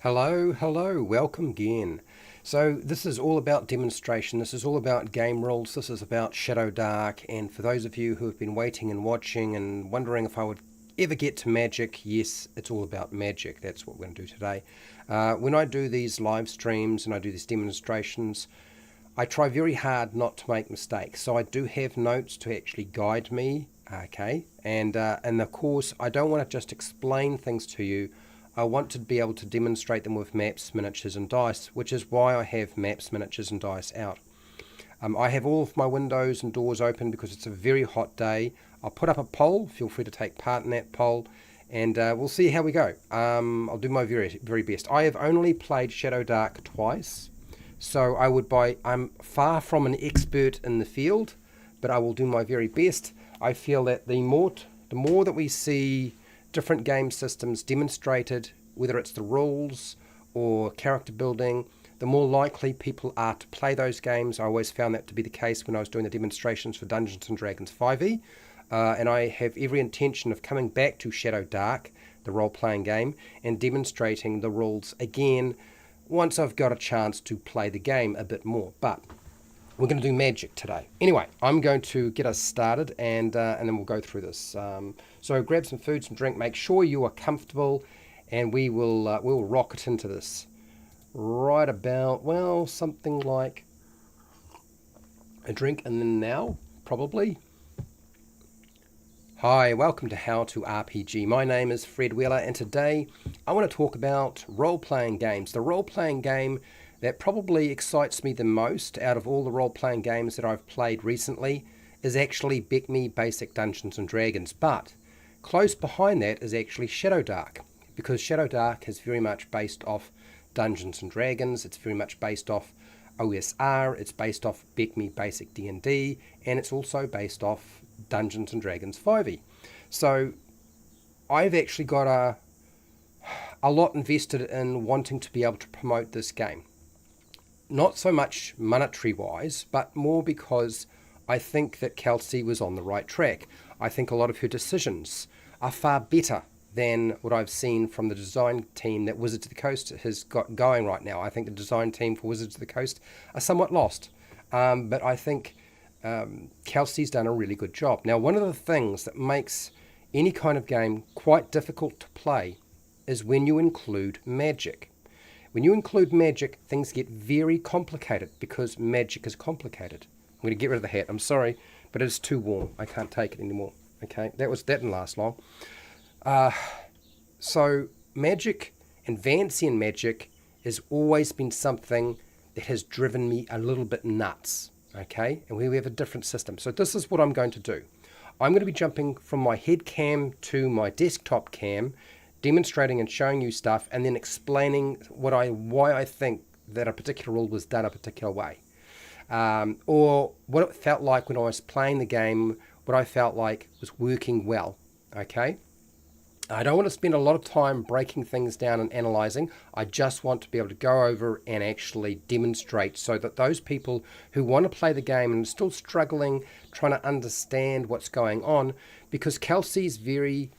Hello, welcome again. So this is all about demonstration, this is all about game rules, this is about Shadowdark, and for those of you who have been waiting and watching and wondering if I would ever get to magic, yes, it's all about magic. That's what we're going to do today. When I do these live streams and I do these demonstrations, I try very hard not to make mistakes. So I do have notes to actually guide me, okay? And of course, I don't want to just explain things to you. I want to be able to demonstrate them with maps, miniatures and dice, which is why I have maps, miniatures and dice out. I have all of my windows and doors open because it's a very hot day. I'll put up a poll, feel free to take part in that poll, and we'll see how we go. I'll do my very best. I have only played Shadowdark twice, so I'm far from an expert in the field, but I will do my very best. I feel that the more that we see different game systems demonstrated, whether it's the rules or character building, the more likely people are to play those games. I always found that to be the case when I was doing the demonstrations for Dungeons & Dragons 5e, and I have every intention of coming back to Shadowdark, the role-playing game, and demonstrating the rules again once I've got a chance to play the game a bit more. But we're going to do magic today. Anyway, I'm going to get us started, and then we'll go through this. So grab some food, some drink. Make sure you are comfortable, and we'll rocket into this. Right about, well, something like a drink and then now, probably. Hi, welcome to How to RPG. My name is Fred Wheeler, and today I want to talk about role-playing games. The role-playing game that probably excites me the most out of all the role-playing games that I've played recently is actually BECMI Basic Dungeons & Dragons, but close behind that is actually Shadowdark, because Shadowdark is very much based off Dungeons & Dragons, it's very much based off OSR, it's based off BECMI Basic D&D, and it's also based off Dungeons & Dragons 5e. So I've actually got a lot invested in wanting to be able to promote this game. Not so much monetary-wise, but more because I think that Kelsey was on the right track. I think a lot of her decisions are far better than what I've seen from the design team that Wizards of the Coast has got going right now. I think the design team for Wizards of the Coast are somewhat lost. But I think Kelsey's done a really good job. Now, one of the things that makes any kind of game quite difficult to play is when you include magic. When you include magic, things get very complicated because magic is complicated. I'm going to get rid of the hat. I'm sorry, but it's too warm. I can't take it anymore. Okay, that didn't last long. So magic and Vancian magic has always been something that has driven me a little bit nuts. Okay, and we have a different system. So this is what I'm going to do. I'm going to be jumping from my head cam to my desktop cam, demonstrating and showing you stuff, and then explaining why I think that a particular rule was done a particular way, or what it felt like when I was playing the game, what I felt like was working well. Okay, I don't want to spend a lot of time breaking things down and analyzing. I just want to be able to go over and actually demonstrate so that those people who want to play the game and are still struggling, trying to understand what's going on, because Kelsey's very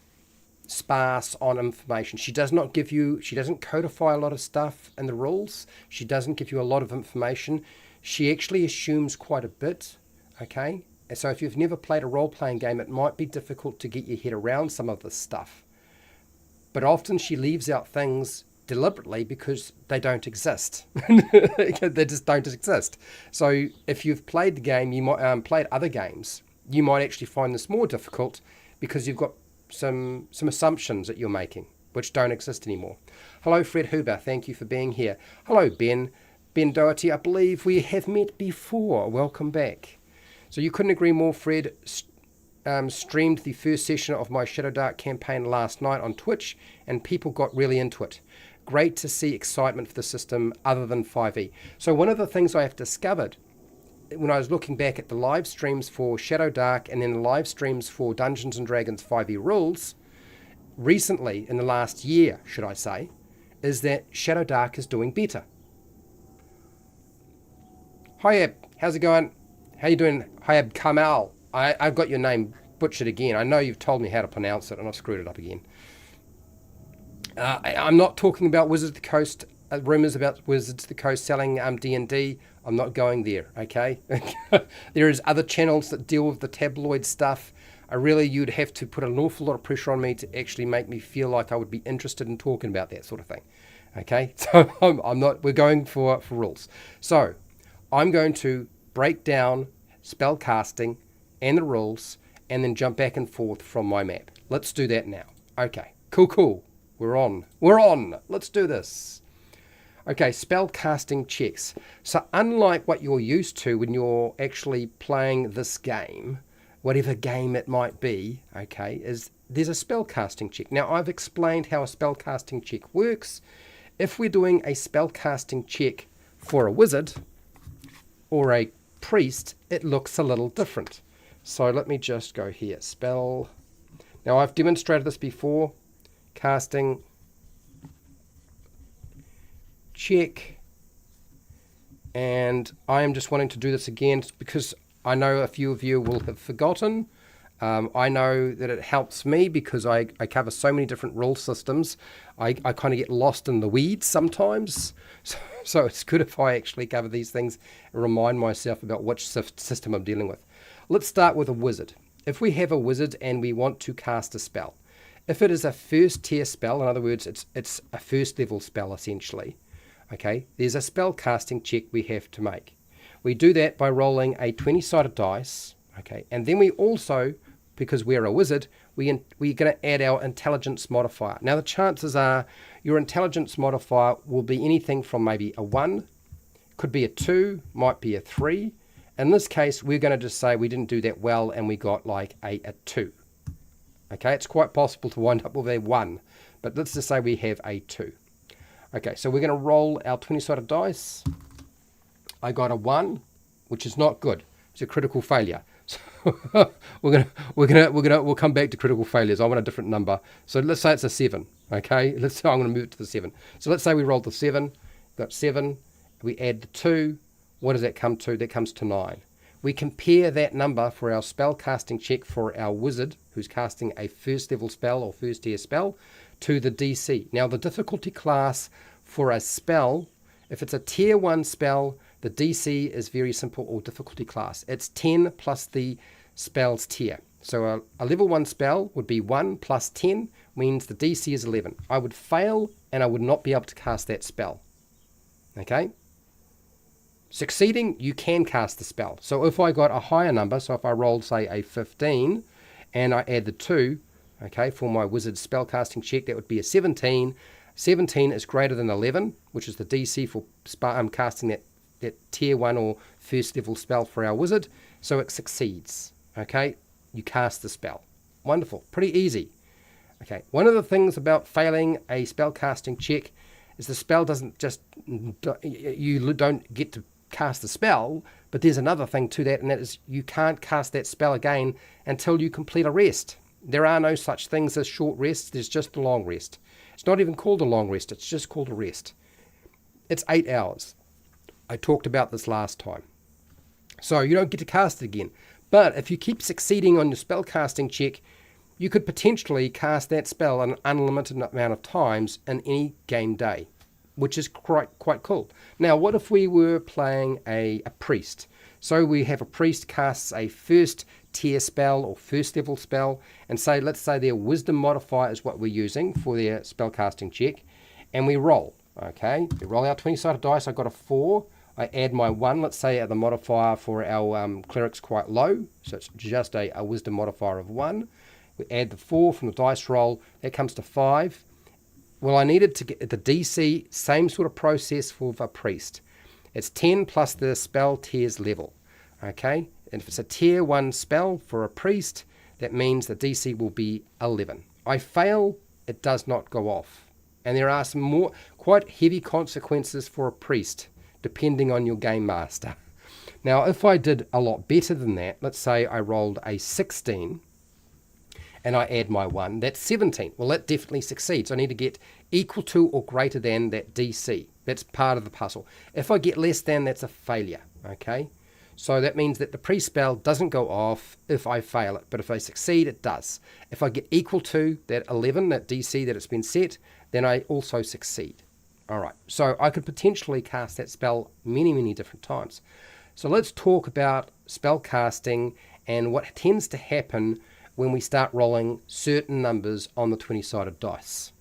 sparse on information. She doesn't codify a lot of stuff in the rules. She doesn't give you a lot of information. She actually assumes quite a bit, okay? And so if you've never played a role-playing game, it might be difficult to get your head around some of this stuff. But often she leaves out things deliberately because they don't exist. They just don't exist. So if you've played the game, you might played other games, you might actually find this more difficult because you've got some assumptions that you're making, which don't exist anymore. Hello, Fred Huber. Thank you for being here. Hello, Ben Doherty. I believe we have met before. Welcome back. So you couldn't agree more, Fred. Streamed the first session of my Shadowdark campaign last night on Twitch, and people got really into it. Great to see excitement for the system other than 5e. So one of the things I have discovered when I was looking back at the live streams for Shadowdark and then the live streams for Dungeons & Dragons 5e rules, recently, in the last year, should I say, is that Shadowdark is doing better. Hi, Ab. How's it going? How you doing? Hi, Ab Kamal. I've got your name butchered again. I know you've told me how to pronounce it, and I've screwed it up again. I'm not talking about Wizards of the Coast, rumors about Wizards of the Coast selling D&D. I'm not going there, okay? There is other channels that deal with the tabloid stuff. You'd have to put an awful lot of pressure on me to actually make me feel like I would be interested in talking about that sort of thing, okay? So I'm not, we're going for rules. So I'm going to break down spellcasting and the rules and then jump back and forth from my map. Let's do that now. Okay, cool. We're on. Let's do this. Okay, spell casting checks. So unlike what you're used to when you're actually playing this game, whatever game it might be, okay, is there's a spell casting check. Now I've explained how a spell casting check works. If we're doing a spell casting check for a wizard or a priest, it looks a little different. So let me just go here. Spell. Now I've demonstrated this before. Casting check, and I am just wanting to do this again because I know a few of you will have forgotten. I know that it helps me because I cover so many different rule systems. I kind of get lost in the weeds sometimes, so it's good if I actually cover these things and remind myself about which system I'm dealing with. Let's start with a wizard. If we have a wizard and we want to cast a spell, if it is a first tier spell, in other words, it's a first level spell essentially, okay, there's a spell casting check we have to make. We do that by rolling a 20-sided dice, okay, and then we also, because we're a wizard, we're going to add our intelligence modifier. Now the chances are your intelligence modifier will be anything from maybe a 1, could be a 2, might be a 3. In this case, we're going to just say we didn't do that well and we got like a 2. Okay, it's quite possible to wind up with a 1, but let's just say we have a 2. Okay, so we're going to roll our 20-sided dice. I got a 1, which is not good. It's a critical failure. So we'll come back to critical failures. I want a different number. So let's say it's a 7. Okay, I'm going to move it to the 7. So let's say we rolled the 7. Got 7. We add the 2. What does that come to? That comes to 9. We compare that number for our spell casting check for our wizard who's casting a first level spell or first tier spell to the DC. Now the difficulty class for a spell, if it's a tier 1 spell, the DC is very simple, or difficulty class. It's 10 plus the spell's tier. So a level 1 spell would be 1 plus 10 means the DC is 11. I would fail and I would not be able to cast that spell. Okay? Succeeding, you can cast the spell. So if I got a higher number, so if I rolled, say, a 15, and I add the 2, okay, for my wizard spellcasting check, that would be a 17. 17 is greater than 11, which is the DC for casting that tier 1 or first level spell for our wizard. So it succeeds, okay? You cast the spell. Wonderful, pretty easy. Okay, one of the things about failing a spellcasting check is the spell doesn't just, you don't get to cast the spell, but there's another thing to that, and that is you can't cast that spell again until you complete a rest. There are no such things as short rests, there's just a long rest. It's not even called a long rest, it's just called a rest. It's 8 hours. I talked about this last time. So you don't get to cast it again. But if you keep succeeding on your spell casting check, you could potentially cast that spell an unlimited amount of times in any game day, which is quite cool. Now, what if we were playing a priest? So we have a priest casts a first tier spell or first level spell, and let's say their wisdom modifier is what we're using for their spell casting check, and we roll. Okay, we roll our 20-sided dice. I got a 4. I add my 1. Let's say the modifier for our cleric's quite low, so it's just a wisdom modifier of 1. We add the 4 from the dice roll. That comes to 5. Well, I needed to get the DC, same sort of process for a priest. It's 10 plus the spell tier's level. Okay, and if it's a tier 1 spell for a priest, that means the DC will be 11. I fail, it does not go off. And there are some more quite heavy consequences for a priest, depending on your game master. Now, if I did a lot better than that, let's say I rolled a 16, and I add my 1, that's 17. Well, that definitely succeeds. I need to get equal to or greater than that DC. That's part of the puzzle. If I get less than, that's a failure, okay? So that means that the pre-spell doesn't go off if I fail it, but if I succeed, it does. If I get equal to that 11, that DC that it's been set, then I also succeed. All right, so I could potentially cast that spell many, many different times. So let's talk about spell casting and what tends to happen when we start rolling certain numbers on the 20-sided dice.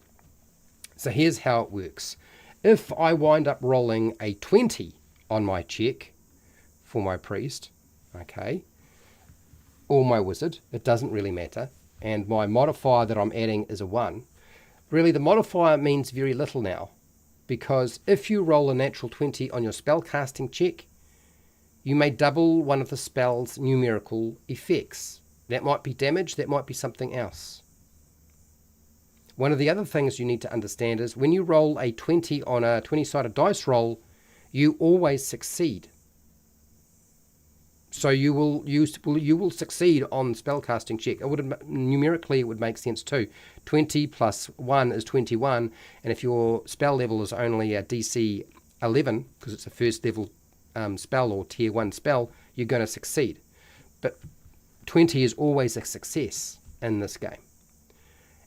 So here's how it works. If I wind up rolling a 20 on my check for my priest, okay, or my wizard, it doesn't really matter, and my modifier that I'm adding is a 1, really the modifier means very little now, because if you roll a natural 20 on your spellcasting check, you may double one of the spell's numerical effects. That might be damage, that might be something else. One of the other things you need to understand is when you roll a 20 on a 20-sided dice roll, you always succeed. So you will succeed on spellcasting check. Numerically, it would make sense too. 20 plus 1 is 21, and if your spell level is only a DC 11, because it's a first level spell or tier 1 spell, you're going to succeed. But 20 is always a success in this game.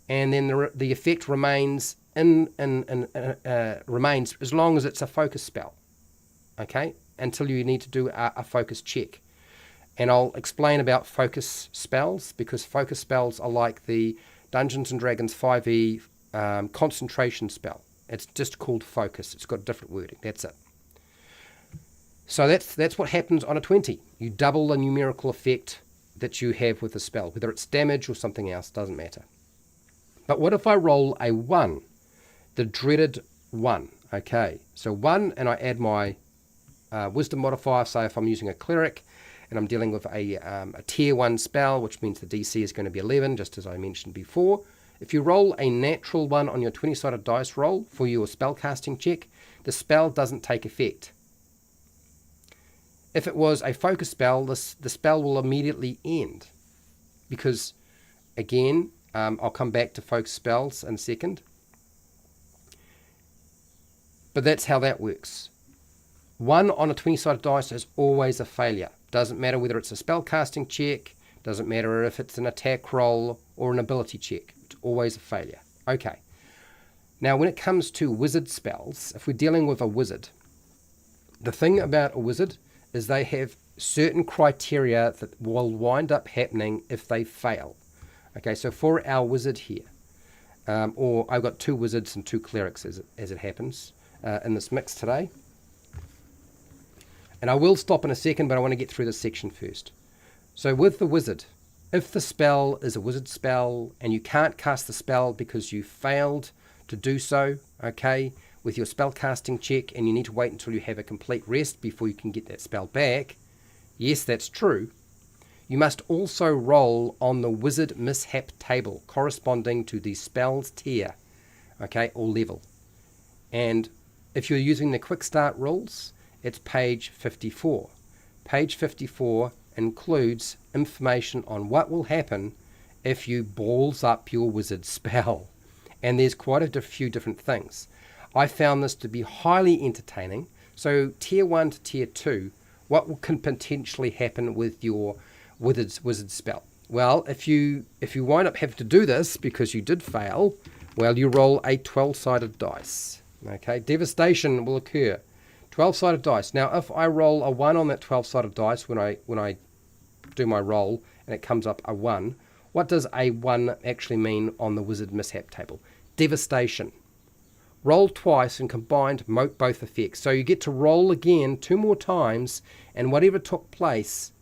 And then the effect remains remains as long as it's a focus spell, okay? Until you need to do a focus check. And I'll explain about focus spells, because focus spells are like the Dungeons & Dragons 5e concentration spell. It's just called focus. It's got different wording. That's it. So that's what happens on a 20. You double the numerical effect that you have with the spell. Whether it's damage or something else, doesn't matter. But what if I roll a 1? The dreaded 1. Okay, so 1, and I add my wisdom modifier. So if I'm using a cleric, and I'm dealing with a tier 1 spell, which means the DC is going to be 11, just as I mentioned before. If you roll a natural 1 on your 20-sided dice roll for your spellcasting check, the spell doesn't take effect. If it was a focus spell, the spell will immediately end. Because, again, I'll come back to focus spells in a second. But that's how that works. 1 on a 20-sided dice is always a failure. Doesn't matter whether it's a spellcasting check, doesn't matter if it's an attack roll or an ability check. It's always a failure. Okay. Now, when it comes to wizard spells, if we're dealing with a wizard, the thing about a wizard is they have certain criteria that will wind up happening if they fail. Okay, so for our wizard here, or I've got 2 wizards and 2 clerics as it happens in this mix today. And I will stop in a second, but I want to get through this section first. So with the wizard, if the spell is a wizard spell and you can't cast the spell because you failed to do so, okay, with your spell casting check, and you need to wait until you have a complete rest before you can get that spell back, yes, that's true. You must also roll on the wizard mishap table corresponding to the spell's tier, okay, or level. And if you're using the quick start rules, it's page 54. Page 54 includes information on what will happen if you balls up your wizard spell. And there's quite a few different things. I found this to be highly entertaining. So tier 1 to tier 2, what can potentially happen with your wizard spell? Well, if you wind up having to do this because you did fail, well, you roll a 12-sided dice. Okay, devastation will occur. 12-sided dice. Now, if I roll a 1 on that 12-sided dice when I do my roll and it comes up a 1, what does a 1 actually mean on the wizard mishap table? Devastation. Roll twice and combined both effects. So you get to roll again 2 more times, and whatever took place,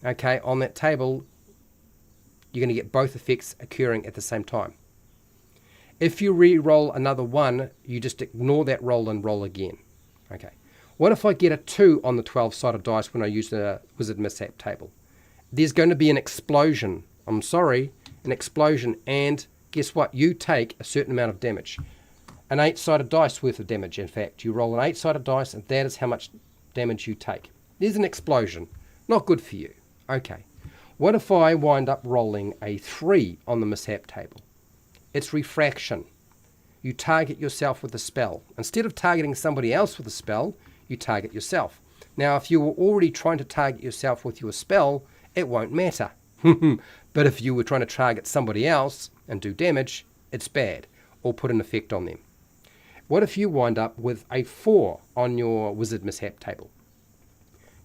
okay, on that table, you're going to get both effects occurring at the same time. If you re-roll another 1, you just ignore that roll and roll again. Okay. What if I get a 2 on the 12-sided dice when I use the wizard mishap table? There's going to be an explosion. I'm sorry, an explosion. And guess what? You take a certain amount of damage. An 8-sided dice worth of damage, in fact. You roll an 8-sided dice, and that is how much damage you take. There's an explosion. Not good for you. Okay. What if I wind up rolling a 3 on the mishap table? It's refraction. You target yourself with a spell. Instead of targeting somebody else with a spell, you target yourself. Now, if you were already trying to target yourself with your spell, it won't matter. But if you were trying to target somebody else and do damage, it's bad. or put an effect on them. What if you wind up with a 4 on your wizard mishap table?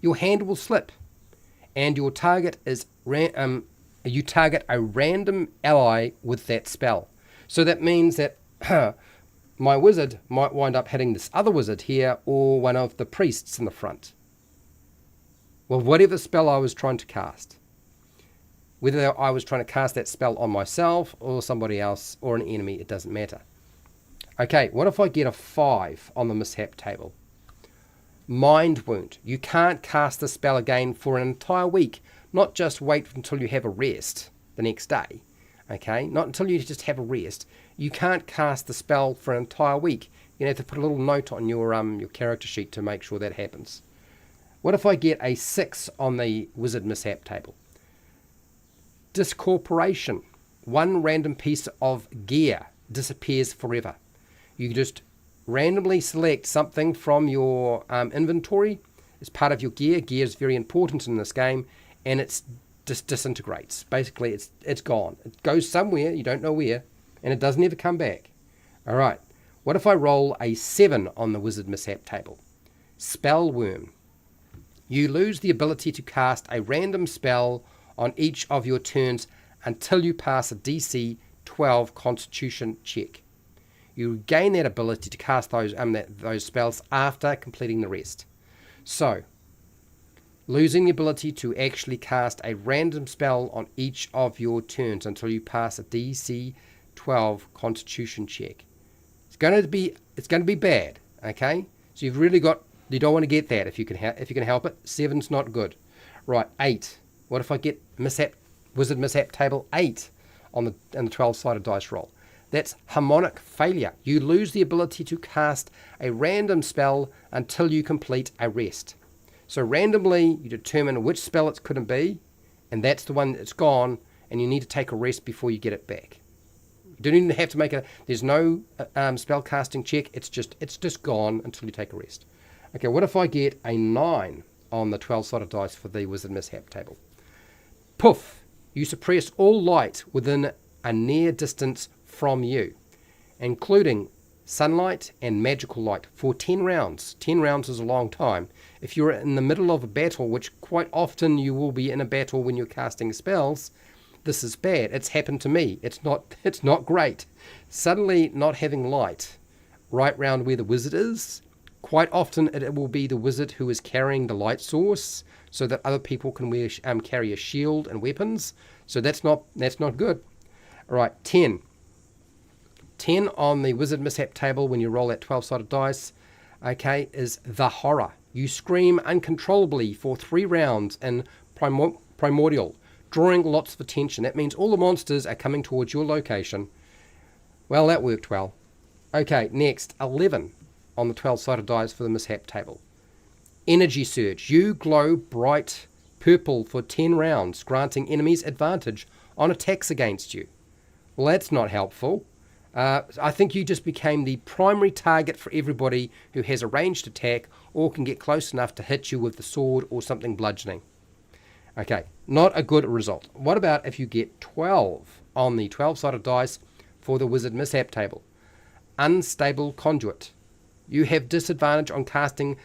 Your hand will slip, and your target is you target a random ally with that spell. So that means that my wizard might wind up hitting this other wizard here, or one of the priests in the front. Well, whatever spell I was trying to cast, whether I was trying to cast that spell on myself or somebody else or an enemy, it doesn't matter. Okay, what if I get a 5 on the mishap table? Mind Wound. You can't cast the spell again for an entire week. Not just wait until you have a rest the next day. Okay, not until you just have a rest. You can't cast the spell for an entire week. You have to put a little note on your character sheet to make sure that happens. What if I get a 6 on the wizard mishap table? Discorporation. One random piece of gear disappears forever. You just randomly select something from your inventory as part of your gear. Gear is very important in this game, and it just disintegrates. Basically, it's gone. It goes somewhere, you don't know where, and it doesn't ever come back. All right, what if I roll a 7 on the wizard mishap table? Spell Worm. You lose the ability to cast a random spell on each of your turns until you pass a DC 12 Constitution check. You gain that ability to cast those spells after completing the rest. So, losing the ability to actually cast a random spell on each of your turns until you pass a DC 12 Constitution check. It's going to be bad. Okay, so you don't want to get that if you can help it. 7's not good. Right, 8. What if I get wizard mishap table 8 in the 12-sided dice roll? That's harmonic failure. You lose the ability to cast a random spell until you complete a rest. So randomly, you determine which spell it couldn't be, and that's the one that's gone, and you need to take a rest before you get it back. You don't even have to make there's no spellcasting check. It's just gone until you take a rest. Okay, what if I get a 9 on the 12-sided dice for the wizard mishap table? Poof! You suppress all light within a near distance from you, including sunlight and magical light, for 10 rounds. 10 rounds is a long time. If you're in the middle of a battle, which quite often you will be in a battle when you're casting spells, this is bad. It's happened to me. It's not great. Suddenly not having light right round where the wizard is, quite often it will be the wizard who is carrying the light source so that other people can carry a shield and weapons. So that's not good. All right, 10. 10 on the wizard mishap table when you roll that 12-sided dice, okay, is the horror. You scream uncontrollably for 3 rounds in primordial, drawing lots of attention. That means all the monsters are coming towards your location. Well, that worked well. Okay, next, 11 on the 12-sided dice for the mishap table. Energy Surge. You glow bright purple for 10 rounds, granting enemies advantage on attacks against you. Well, that's not helpful. I think you just became the primary target for everybody who has a ranged attack or can get close enough to hit you with the sword or something bludgeoning. Okay, not a good result. What about if you get 12 on the 12-sided dice for the wizard mishap table? Unstable Conduit. You have disadvantage on casting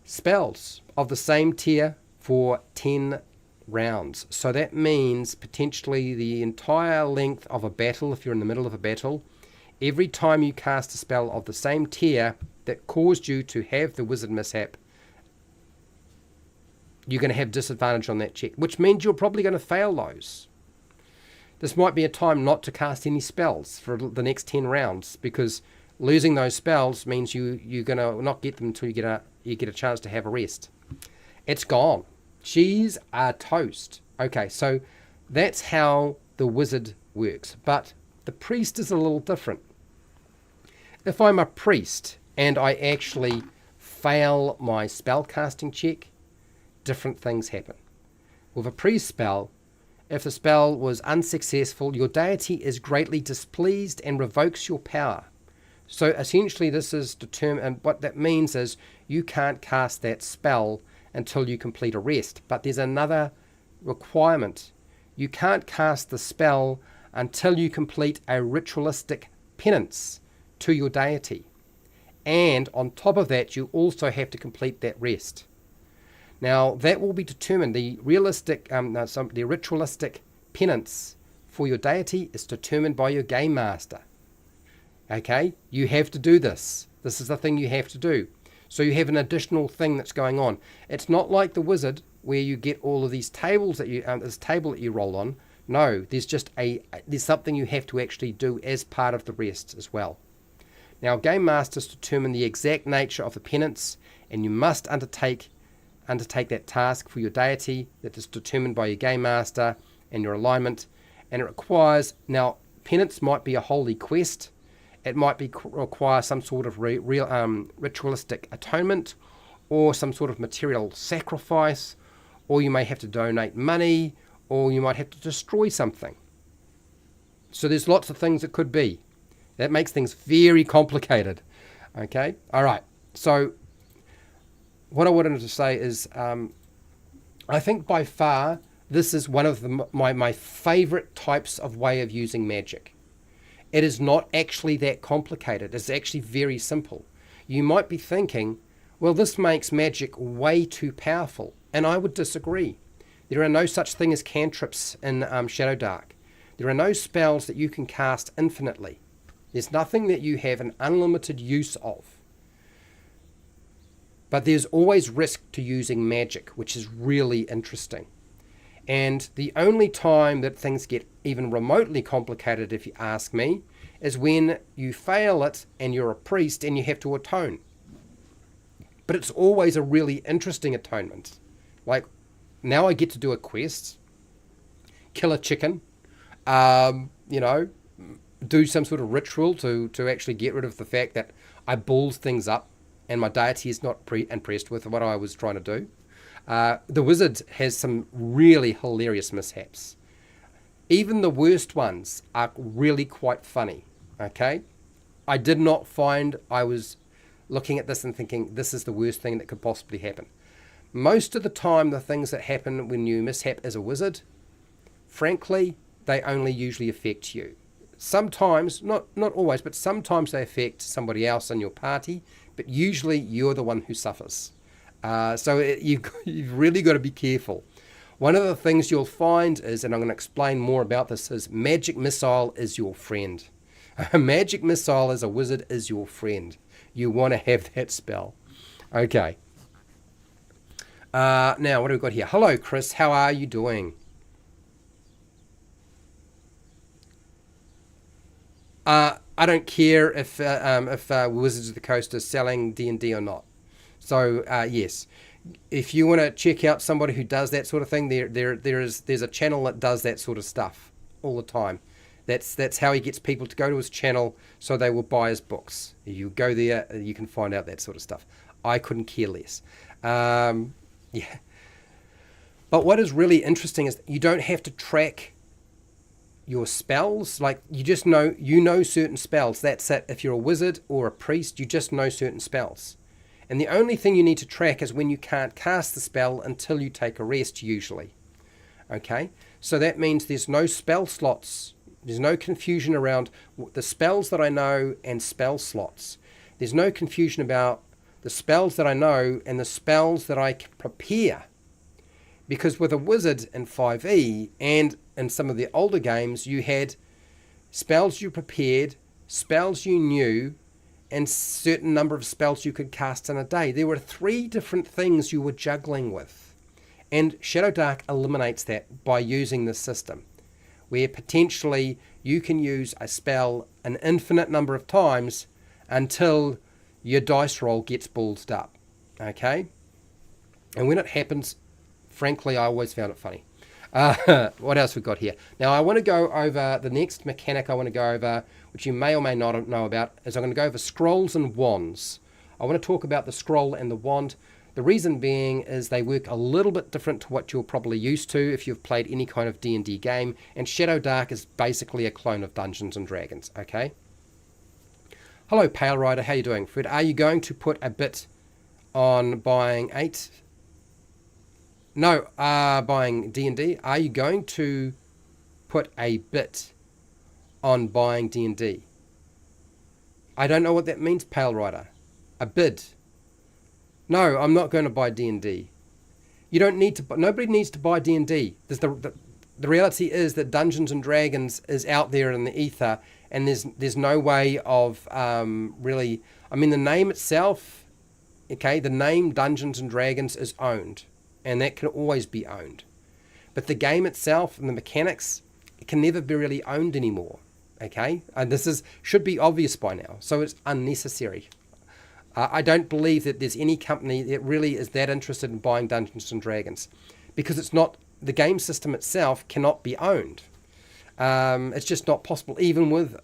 spells of the same tier for 10 rounds. So that means potentially the entire length of a battle, if you're in the middle of a battle, every time you cast a spell of the same tier that caused you to have the wizard mishap, you're going to have disadvantage on that check, which means you're probably going to fail those. This might be a time not to cast any spells for the next 10 rounds, because losing those spells means you're going to not get them until you get a chance to have a rest. It's gone. She's a toast. Okay, so that's how the wizard works. But the priest is a little different. If I'm a priest and I actually fail my spellcasting check, different things happen. With a priest spell, if the spell was unsuccessful, your deity is greatly displeased and revokes your power. So essentially this is determined, what that means is you can't cast that spell until you complete a rest. But there's another requirement. You can't cast the spell until you complete a ritualistic penance to your deity. And on top of that, you also have to complete that rest. Now, that will be determined. The ritualistic penance for your deity is determined by your game master. Okay? You have to do this. This is the thing you have to do. So you have an additional thing that's going on. It's not like the wizard where you get all of these tables that you, this table that you roll on. No, there's something you have to actually do as part of the rest as well. Now, game masters determine the exact nature of the penance, and you must undertake that task for your deity that is determined by your game master and your alignment. And it requires, now, penance might be a holy quest. It might require some sort of ritualistic atonement, or some sort of material sacrifice, or you may have to donate money, or you might have to destroy something. So there's lots of things it could be. That makes things very complicated. Okay? All right. So what I wanted to say is I think by far this is one of my favorite types of way of using magic. It is not actually that complicated. It's actually very simple. You might be thinking, well, this makes magic way too powerful. And I would disagree. There are no such thing as cantrips in Shadowdark. There are no spells that you can cast infinitely. There's nothing that you have an unlimited use of. But there's always risk to using magic, which is really interesting. And the only time that things get even remotely complicated, if you ask me, is when you fail it and you're a priest and you have to atone. But it's always a really interesting atonement. Like, now I get to do a quest, kill a chicken, do some sort of ritual to actually get rid of the fact that I balls things up and my deity is not impressed with what I was trying to do. The wizard has some really hilarious mishaps. Even the worst ones are really quite funny, okay? I did not find I was looking at this and thinking this is the worst thing that could possibly happen. Most of the time, the things that happen when you mishap as a wizard, frankly, they only usually affect you. Sometimes, not always, but sometimes they affect somebody else in your party, but usually you're the one who suffers. You've really got to be careful. One of the things you'll find is, and I'm going to explain more about this, is magic missile is your friend. A magic missile as a wizard is your friend. You want to have that spell. Okay. Now, what do we got here? Hello, Chris. How are you doing? I don't care if Wizards of the Coast is selling D&D or not. So yes, if you want to check out somebody who does that sort of thing, there's a channel that does that sort of stuff all the time. That's how he gets people to go to his channel, so they will buy his books. You go there, you can find out that sort of stuff. I couldn't care less. Yeah. But what is really interesting is you don't have to track your spells. Like, you just know, certain spells. That's it. If you're a wizard or a priest, you just know certain spells. And the only thing you need to track is when you can't cast the spell until you take a rest, usually. Okay? So that means there's no spell slots. There's no confusion around the spells that I know and spell slots. There's no confusion about the spells that I know and the spells that I can prepare. Because with a wizard in 5e and in some of the older games, you had spells you prepared, spells you knew, and certain number of spells you could cast in a day. There were 3 different things you were juggling with. And Shadowdark eliminates that by using this system, where potentially you can use a spell an infinite number of times until your dice roll gets ballsed up. Okay? And when it happens, frankly, I always found it funny. What else we got here? Now, I want to go over the next mechanic I want to go over, which you may or may not know about, is I'm going to go over scrolls and wands. I want to talk about the scroll and the wand. The reason being is they work a little bit different to what you're probably used to if you've played any kind of D&D game, and Shadowdark is basically a clone of Dungeons & Dragons, okay? Hello, Pale Rider, how you doing? Fred, are you going to put a bit on buying 8? No, buying D&D. Are you going to put a bit on buying D&D? I don't know what that means, Pale Rider. A bid. No, I'm not going to buy D&D. You don't need to. Nobody needs to buy D&D. The reality is that Dungeons and Dragons is out there in the ether, and there's no way of really. I mean, the name itself, okay, the name Dungeons and Dragons is owned, and that can always be owned. But the game itself and the mechanics, it can never be really owned anymore. Okay, and this should be obvious by now, so it's unnecessary. I don't believe that there's any company that really is that interested in buying Dungeons and Dragons, because it's not, the game system itself cannot be owned. It's just not possible, even with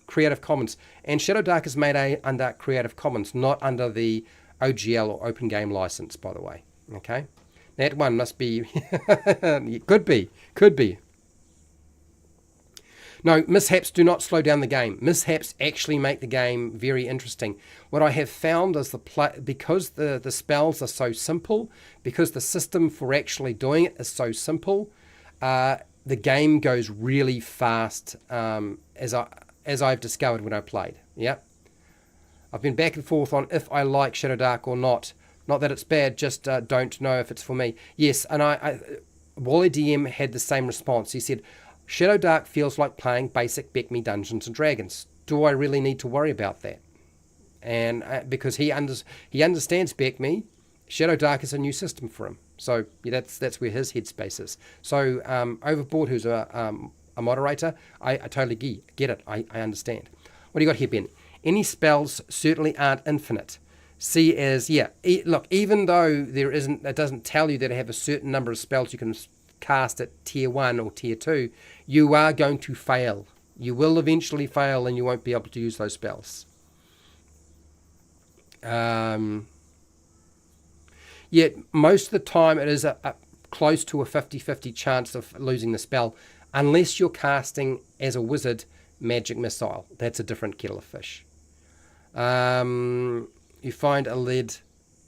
Creative Commons. And Shadowdark is made under Creative Commons, not under the OGL or Open Game License, by the way. Okay, that one must be could be. No, mishaps do not slow down the game. Mishaps actually make the game very interesting. What I have found is because the spells are so simple, because the system for actually doing it is so simple, the game goes really fast, as I've discovered when I played. Yeah, I've been back and forth on if I like Shadowdark or not. Not that it's bad, just don't know if it's for me. Yes, and Wally DM had the same response. He said, Shadowdark feels like playing basic Back Me Dungeons and Dragons. Do I really need to worry about that? And because he understands Back Me, Shadowdark is a new system for him. So yeah, that's where his headspace is. So Overboard, who's a moderator, I totally get it. I understand. What do you got here, Ben? Any spells certainly aren't infinite. See as, look, even though it doesn't tell you that I have a certain number of spells you can cast at tier 1 or tier 2, you are going to fail. You will eventually fail and you won't be able to use those spells. Yet most of the time it is a close to a 50-50 chance of losing the spell, unless you're casting as a wizard magic missile. That's a different kettle of fish. You find a lead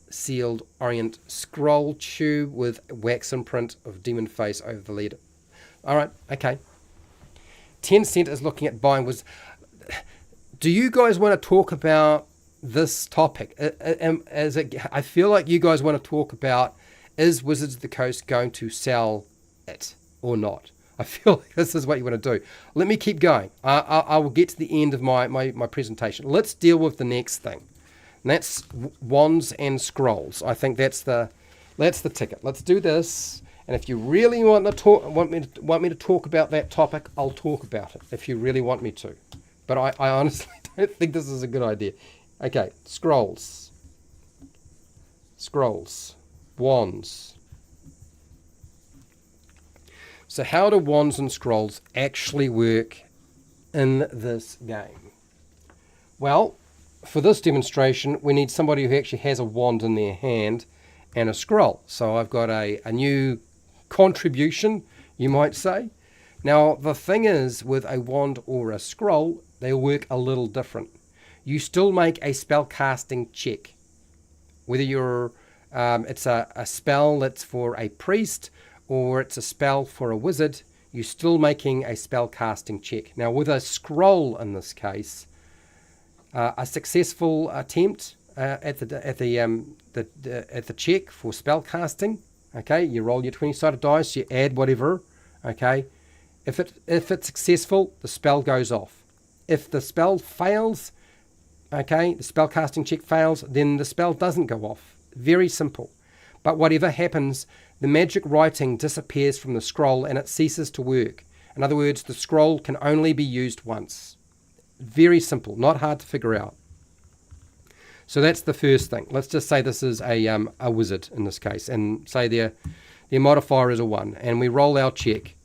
sealed orient scroll tube with wax imprint of demon face over the lid. Alright, okay. 10 is looking at buying was. Do you guys want to talk about this topic? I feel like you guys want to talk about, is Wizards of the Coast going to sell it or not? I feel like this is what you want to do. Let me keep going. I will get to the end of my presentation. Let's deal with the next thing. And that's wands and scrolls. I think that's the ticket. Let's do this. And if you really want me to talk about that topic, I'll talk about it. If you really want me to, but I honestly don't think this is a good idea. Okay, scrolls, wands. So how do wands and scrolls actually work in this game? Well, for this demonstration, we need somebody who actually has a wand in their hand and a scroll. So I've got a new contribution, you might say. Now, the thing is, with a wand or a scroll, they work a little different. You still make a spellcasting check. Whether it's a spell that's for a priest or it's a spell for a wizard, you're still making a spellcasting check. Now, with a scroll in this case, a successful attempt at the check for spellcasting. Okay, you roll your 20-sided dice, you add whatever. Okay, if it's successful, the spell goes off. If the spell fails, okay, the spellcasting check fails, then the spell doesn't go off. Very simple. But whatever happens, the magic writing disappears from the scroll and it ceases to work. In other words, the scroll can only be used once. Very simple, not hard to figure out. So that's the first thing. Let's just say this is a wizard in this case, and say their modifier is a 1, and we roll our check.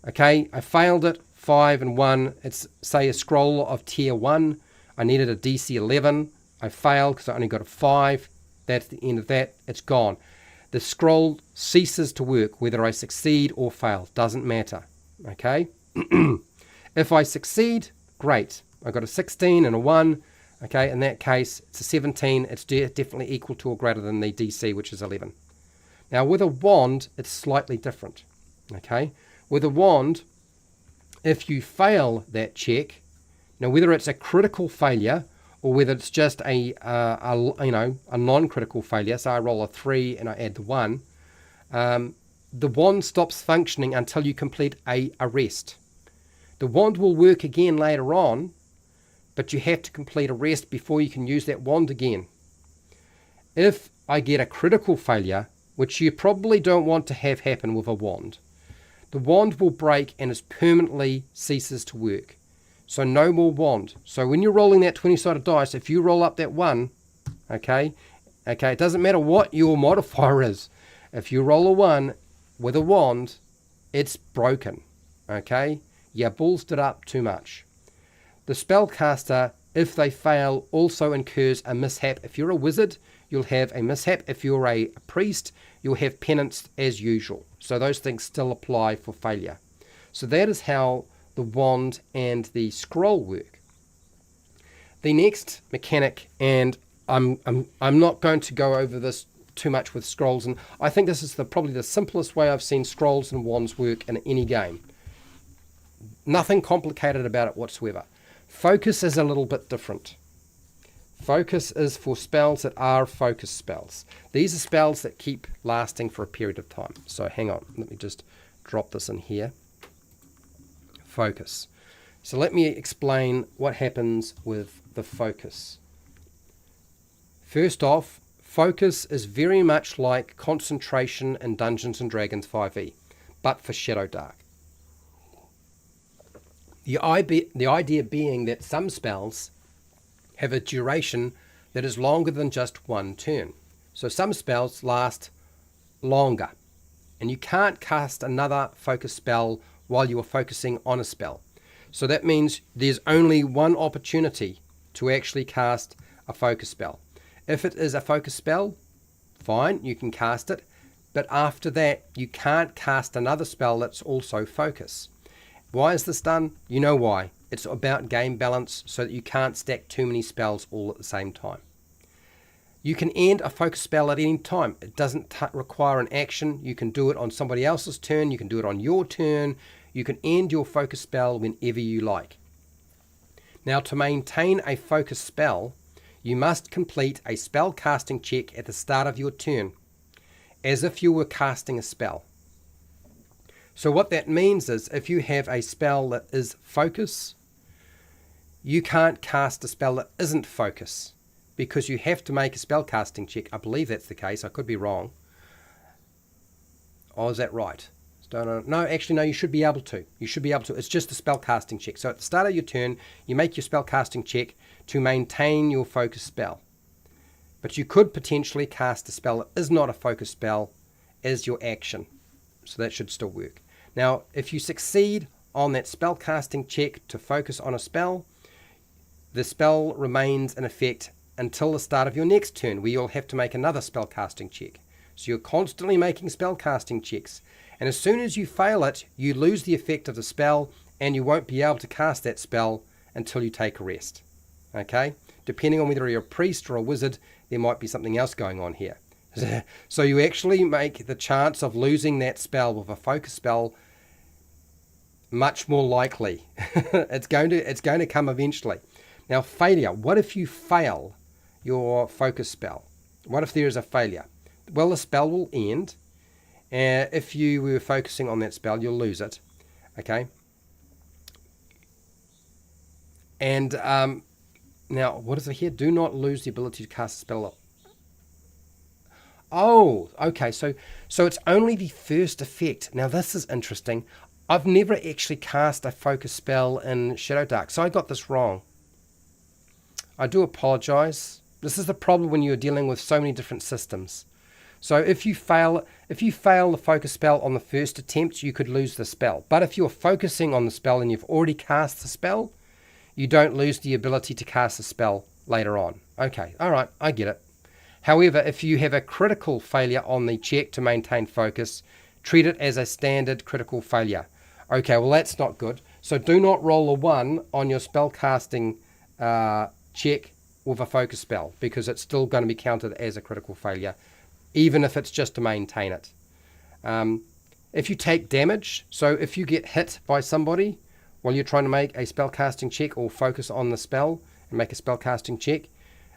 Okay, I failed it, 5 and 1. It's, say, a scroll of tier 1. I needed a DC 11. I failed because I only got a 5. That's the end of that. It's gone. The scroll ceases to work, whether I succeed or fail. Doesn't matter. Okay? If I succeed, great. I got a 16 and a 1. Okay, in that case, it's a 17. It's definitely equal to or greater than the DC, which is 11. Now, with a wand, it's slightly different. Okay? With a wand, if you fail that check, Now, whether it's a critical failure or whether it's just a non-critical failure, so I roll a 3 and I add the 1, the wand stops functioning until you complete a rest. The wand will work again later on, but you have to complete a rest before you can use that wand again. If I get a critical failure, which you probably don't want to have happen with a wand, the wand will break and it permanently ceases to work. So no more wand. So when you're rolling that 20-sided dice, if you roll up that 1, okay, it doesn't matter what your modifier is. If you roll a 1 with a wand, it's broken, okay? You ballsed it up too much. The spellcaster, if they fail, also incurs a mishap. If you're a wizard, you'll have a mishap. If you're a priest, you'll have penance as usual. So those things still apply for failure. So that is how the wand and the scroll work. The next mechanic, and I'm not going to go over this too much with scrolls, and I think this is probably the simplest way I've seen scrolls and wands work in any game. Nothing complicated about it whatsoever. Focus is a little bit different. Focus is for spells that are focus spells. These are spells that keep lasting for a period of time. So hang on, let me just drop this in here. Focus. So let me explain what happens with the focus. First off, focus is very much like concentration in Dungeons & Dragons 5e, but for Shadowdark. The idea being that some spells have a duration that is longer than just one turn. So some spells last longer, and you can't cast another focus spell while you are focusing on a spell. So that means there's only one opportunity to actually cast a focus spell. If it is a focus spell, fine, you can cast it, but after that you can't cast another spell that's also focus. Why is this done? You know why. It's about game balance so that you can't stack too many spells all at the same time. You can end a focus spell at any time. It doesn't require an action. You can do it on somebody else's turn. You can do it on your turn. You can end your focus spell whenever you like. Now, to maintain a focus spell, you must complete a spell casting check at the start of your turn, as if you were casting a spell. So what that means is if you have a spell that is focus, you can't cast a spell that isn't focus, because you have to make a spell casting check. I believe that's the case. I could be wrong. Oh, is that right? No, actually, no, you should be able to. You should be able to. It's just a spell casting check. So at the start of your turn, you make your spell casting check to maintain your focus spell. But you could potentially cast a spell that is not a focus spell as your action. So that should still work. Now, if you succeed on that spell casting check to focus on a spell, the spell remains in effect until the start of your next turn, where you'll have to make another spell casting check. So you're constantly making spell casting checks. And as soon as you fail it, you lose the effect of the spell, and you won't be able to cast that spell until you take a rest. Okay? Depending on whether you're a priest or a wizard, there might be something else going on here. So you actually make the chance of losing that spell with a focus spell much more likely. It's going to come eventually. Now, failure. What if you fail your focus spell? What if there is a failure? Well, the spell will end. If you were focusing on that spell, you'll lose it. Okay? And now, what is it here? Do not lose the ability to cast a spell. Oh, okay. So it's only the first effect. Now, this is interesting. I've never actually cast a focus spell in Shadowdark, so I got this wrong. I do apologize. This is the problem when you're dealing with so many different systems. So if you fail the focus spell on the first attempt, you could lose the spell. But if you're focusing on the spell and you've already cast the spell, you don't lose the ability to cast the spell later on. Okay, all right, I get it. However, if you have a critical failure on the check to maintain focus, treat it as a standard critical failure. Okay, well that's not good. So do not roll a 1 on your spell casting check with a focus spell, because it's still going to be counted as a critical failure, even if it's just to maintain it. If you take damage, so if you get hit by somebody while you're trying to make a spellcasting check or focus on the spell and make a spellcasting check.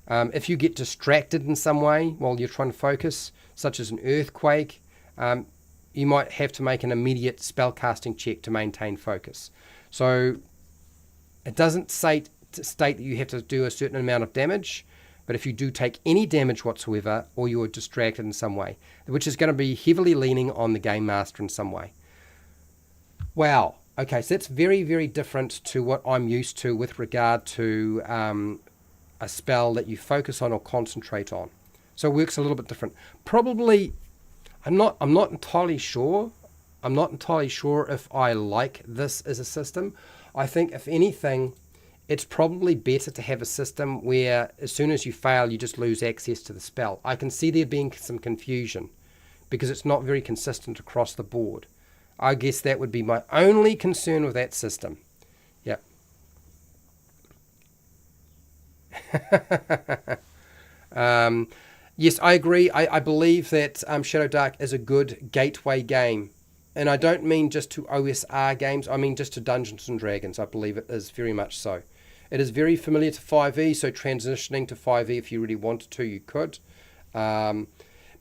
If you get distracted in some way while you're trying to focus, such as an earthquake, you might have to make an immediate spellcasting check to maintain focus. So it doesn't state that you have to do a certain amount of damage, but if you do take any damage whatsoever, or you're distracted in some way, which is going to be heavily leaning on the game master in some way. Wow. Okay, so that's very, very different to what I'm used to with regard to a spell that you focus on or concentrate on. So it works a little bit different. Probably, I'm not entirely sure. I'm not entirely sure if I like this as a system. I think, if anything, it's probably better to have a system where as soon as you fail, you just lose access to the spell. I can see there being some confusion because it's not very consistent across the board. I guess that would be my only concern with that system. Yep. Yes, I agree. I believe that Shadowdark is a good gateway game. And I don't mean just to OSR games. I mean just to Dungeons & Dragons. I believe it is very much so. It is very familiar to 5e, so transitioning to 5e, if you really wanted to, you could.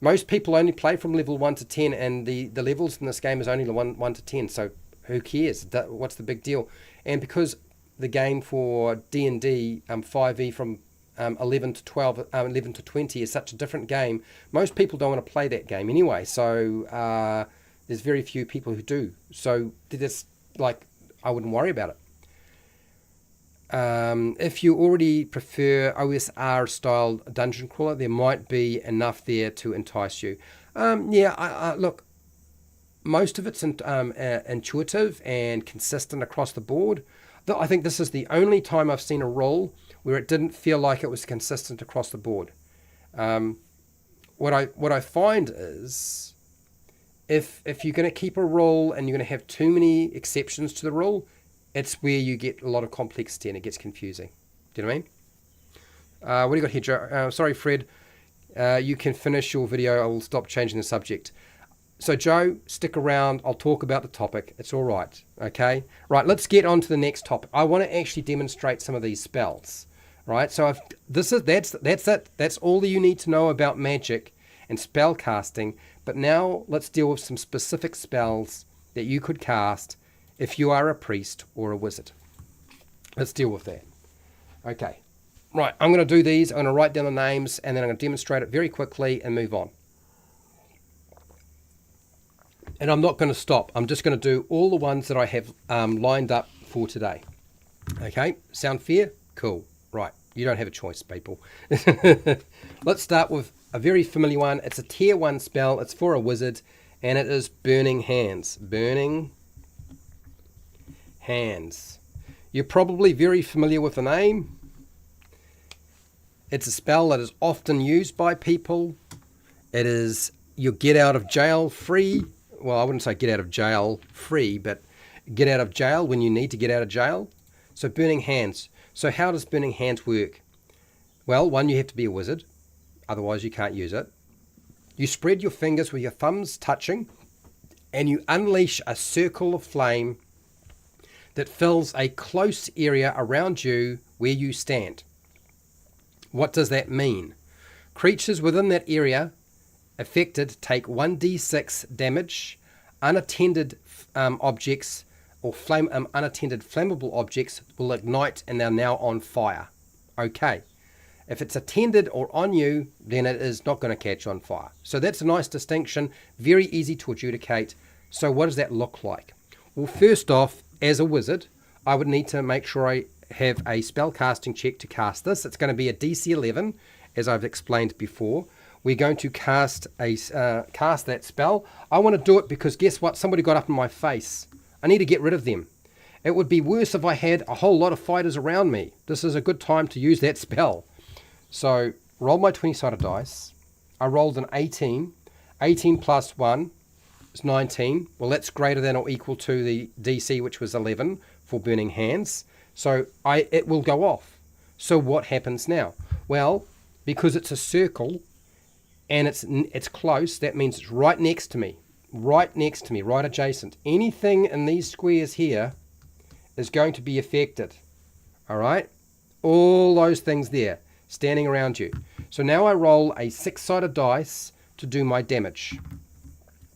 Most people only play from level 1 to 10, and the levels in this game is only 1 to 10, so who cares? What's the big deal? And because the game for D&D, 5e from 11 to 12, 11 to 20 is such a different game, most people don't want to play that game anyway, so there's very few people who do. So that's like, I wouldn't worry about it. If you already prefer OSR style dungeon crawler, there might be enough there to entice you. Look, most of it's intuitive and consistent across the board. Though I think this is the only time I've seen a role where it didn't feel like it was consistent across the board. What I find is, if you're going to keep a rule and you're going to have too many exceptions to the rule, it's where you get a lot of complexity and it gets confusing. Do you know what I mean? What do you got here, Joe? Sorry, Fred. You can finish your video. I will stop changing the subject. So, Joe, stick around. I'll talk about the topic. It's all right. Okay? Right, let's get on to the next topic. I want to actually demonstrate some of these spells. Right? So, that's it. That's all you need to know about magic and spell casting. But now let's deal with some specific spells that you could cast if you are a priest or a wizard. Let's deal with that. Okay. Right, I'm going to do these. I'm going to write down the names, and then I'm going to demonstrate it very quickly and move on. And I'm not going to stop. I'm just going to do all the ones that I have lined up for today. Okay, sound fair? Cool. Right, you don't have a choice, people. Let's start with a very familiar one. It's a tier 1 spell. It's for a wizard, and it is Burning Hands. Burning Hands. You're probably very familiar with the name. It's a spell that is often used by people. It is your get out of jail free. Well, I wouldn't say get out of jail free, but get out of jail when you need to get out of jail. So Burning Hands. So how does Burning Hands work? Well, one, you have to be a wizard. Otherwise, you can't use it. You spread your fingers with your thumbs touching, and you unleash a circle of flame that fills a close area around you where you stand. What does that mean? Creatures within that area affected take 1d6 damage. Unattended objects or unattended flammable objects will ignite and they're now on fire. Okay. If it's attended or on you, then it is not going to catch on fire. So that's a nice distinction. Very easy to adjudicate. So what does that look like? Well, first off, as a wizard, I would need to make sure I have a spell casting check to cast this. It's going to be a DC 11, as I've explained before. We're going to cast that spell. I want to do it because guess what? Somebody got up in my face. I need to get rid of them. It would be worse if I had a whole lot of fighters around me. This is a good time to use that spell. So, roll my 20-sided dice. I rolled an 18. 18 plus 1 is 19. Well, that's greater than or equal to the DC, which was 11 for Burning Hands. So, it will go off. So, what happens now? Well, because it's a circle and it's close, that means it's right next to me. Right next to me, right adjacent. Anything in these squares here is going to be affected. All right? All those things there standing around you. So now I roll a 6-sided dice to do my damage.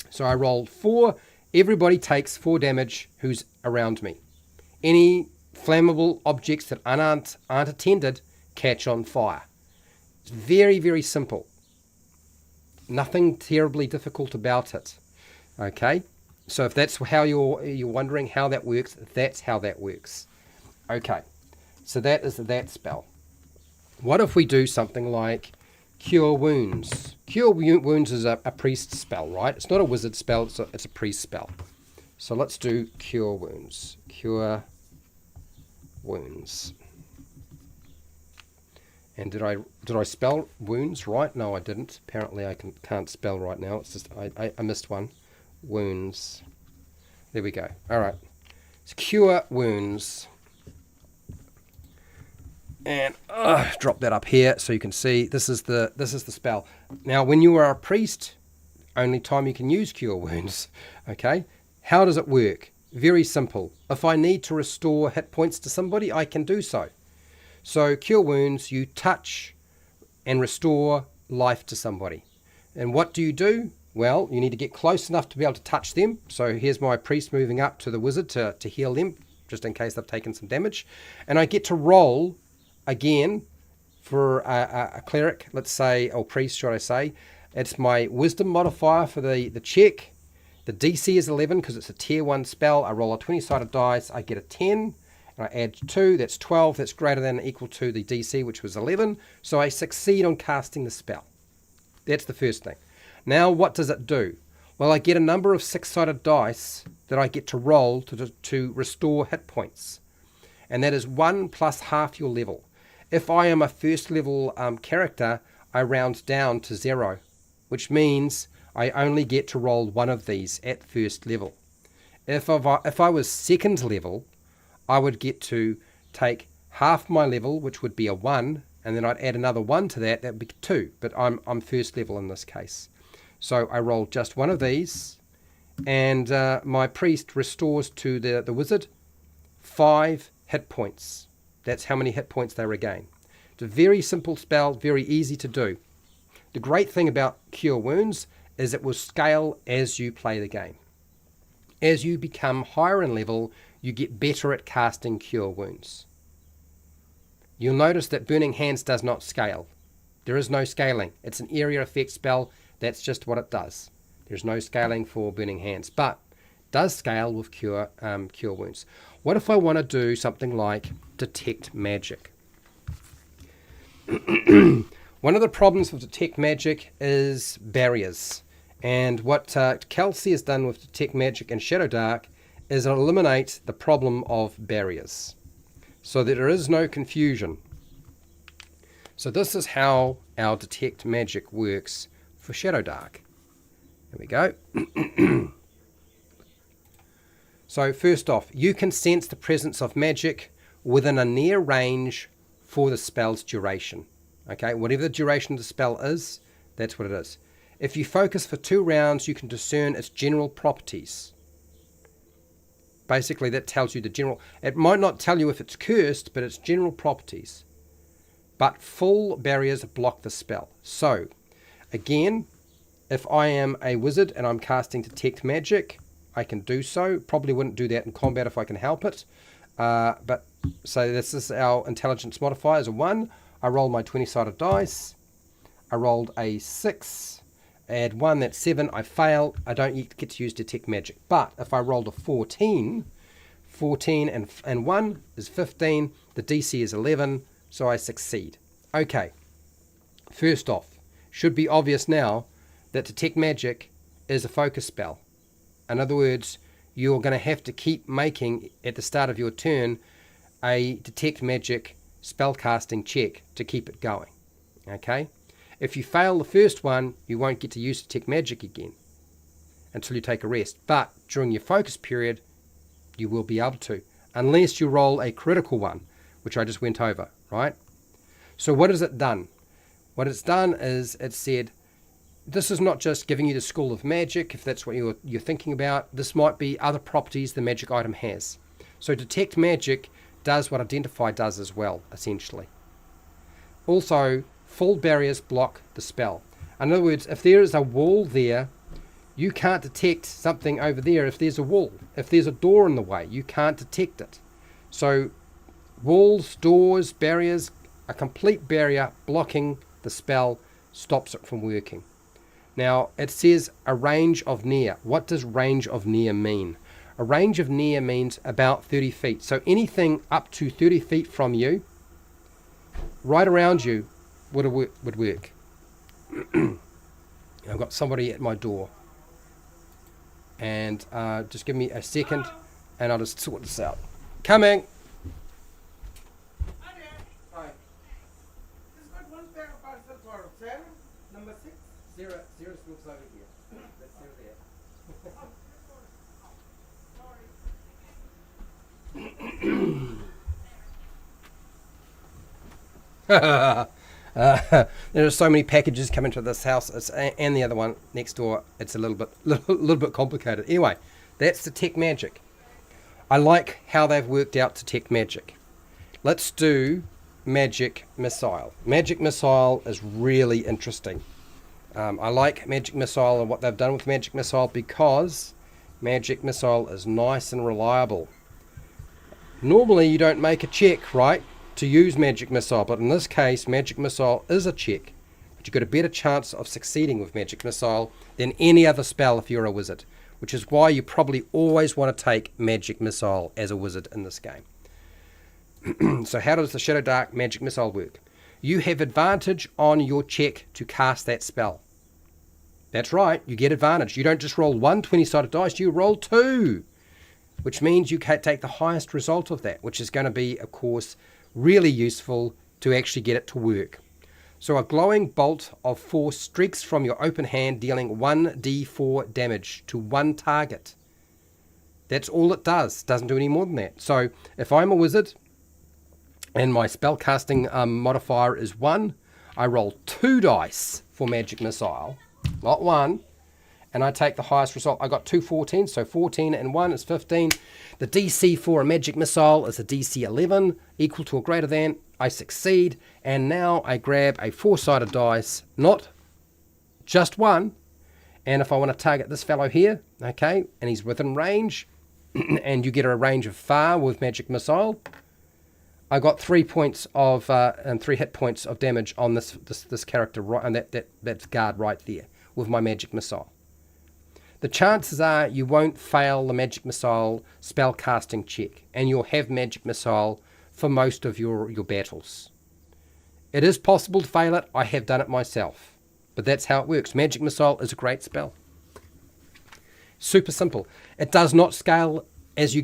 So I rolled 4. Everybody takes 4 damage who's around me. Any flammable objects that aren't attended catch on fire. It's very, very simple. Nothing terribly difficult about it. Okay? So if that's how you're wondering how that works, that's how that works. Okay. So that is that spell. What if we do something like Cure Wounds? Cure Wounds is a priest spell, right? It's not a wizard spell, it's a priest spell. So let's do Cure Wounds. Cure Wounds. And did I spell wounds right? No, I didn't. Apparently I can't spell right now. It's just I missed one. Wounds. There we go. All right. It's Cure Wounds. And drop that up here so you can see this is the spell. Now, when you are a priest, only time you can use Cure Wounds. Okay, how does it work? Very simple. If I need to restore hit points to somebody, I can do so. So Cure Wounds, you touch and restore life to somebody. And what do? Well, you need to get close enough to be able to touch them. So here's my priest moving up to the wizard to heal them, just in case they've taken some damage. And I get to roll again for a cleric, let's say, or priest, should I say. It's my wisdom modifier for the check. The DC is 11 because it's a tier 1 spell. I roll a 20-sided dice. I get a 10. And I add 2. That's 12. That's greater than or equal to the DC, which was 11. So I succeed on casting the spell. That's the first thing. Now, what does it do? Well, I get a number of 6-sided dice that I get to roll to restore hit points. And that is 1 plus half your level. If I am a first level character, I round down to 0, which means I only get to roll 1 of these at first level. If I was second level, I would get to take half my level, which would be a 1, and then I'd add another 1 to that, that would be 2, but I'm first level in this case. So I roll just 1 of these, and my priest restores to the wizard 5 hit points. That's how many hit points they regain. It's a very simple spell, very easy to do. The great thing about Cure Wounds is it will scale as you play the game. As you become higher in level, you get better at casting Cure Wounds. You'll notice that Burning Hands does not scale. There is no scaling. It's an area effect spell. That's just what it does. There's no scaling for Burning Hands, but it does scale with Cure Wounds. What if I want to do something like Detect Magic? One of the problems with Detect Magic is barriers. And what Kelsey has done with Detect Magic and Shadowdark is eliminate the problem of barriers so that there is no confusion. So this is how our Detect Magic works for Shadowdark. There we go. So first off, you can sense the presence of magic within a near range for the spell's duration. Okay, whatever the duration of the spell is, that's what it is. If you focus for 2 rounds, you can discern its general properties. Basically, that tells you the general... It might not tell you if it's cursed, but it's general properties. But full barriers block the spell. So, again, if I am a wizard and I'm casting Detect Magic, I can do so. Probably wouldn't do that in combat if I can help it. But so this is our intelligence modifier, is a 1. I roll my 20-sided dice. I rolled a 6. Add 1, that's 7. I fail. I don't get to use Detect Magic. But if I rolled a 14 and 1 is 15. The DC is 11, so I succeed. Okay. First off, should be obvious now that Detect Magic is a focus spell. In other words, you're going to have to keep making, at the start of your turn, a Detect Magic spellcasting check to keep it going. Okay? If you fail the first one, you won't get to use Detect Magic again until you take a rest. But during your focus period, you will be able to, unless you roll a critical one, which I just went over, right? So what has it done? What it's done is it said, this is not just giving you the School of Magic, if that's what you're thinking about. This might be other properties the magic item has. So detect magic does what identify does as well, essentially. Also, full barriers block the spell. In other words, if there is a wall there, you can't detect something over there if there's a wall. If there's a door in the way, you can't detect it. So walls, doors, barriers, a complete barrier blocking the spell stops it from working. Now, it says a range of near. What does range of near mean? A range of near means about 30 feet. So anything up to 30 feet from you, right around you, would work. I've got somebody at my door. And just give me a second and I'll just sort this out. Coming! Number 6. Zero looks over here. Let's zero there. There are so many packages coming to this house, and the other one next door. It's a little bit complicated. Anyway, that's detect magic. I like how they've worked out detect magic. Let's do magic missile. Magic missile is really interesting. I like magic missile and what they've done with magic missile because magic missile is nice and reliable. Normally you don't make a check, right, to use magic missile, but in this case magic missile is a check. But you've got a better chance of succeeding with magic missile than any other spell if you're a wizard, which is why you probably always want to take magic missile as a wizard in this game. So how does the Shadowdark magic missile work? You have advantage on your check to cast that spell. That's right, you get advantage. You don't just roll one 20-sided dice, you roll 2, which means you can take the highest result of that, which is going to be, of course, really useful to actually get it to work. So a glowing bolt of force streaks from your open hand, dealing 1d4 damage to one target. That's all it does. Doesn't do any more than that. So if I'm a wizard and my spellcasting modifier is 1, I roll 2 dice for magic missile, not 1, and I take the highest result. I got 2 14s, so 14 and 1 is 15. The DC for a magic missile is a DC 11, equal to or greater than. I succeed, and now I grab a 4-sided dice, not just 1, and if I want to target this fellow here, okay, and he's within range, and you get a range of far with magic missile, I got 3 points of and 3 hit points of damage on this character, right, and that's guard right there with my magic missile. The chances are you won't fail the magic missile spell casting check, and you'll have magic missile for most of your battles. It is possible to fail it. I have done it myself, but that's how it works. Magic missile is a great spell. Super simple. It does not scale as you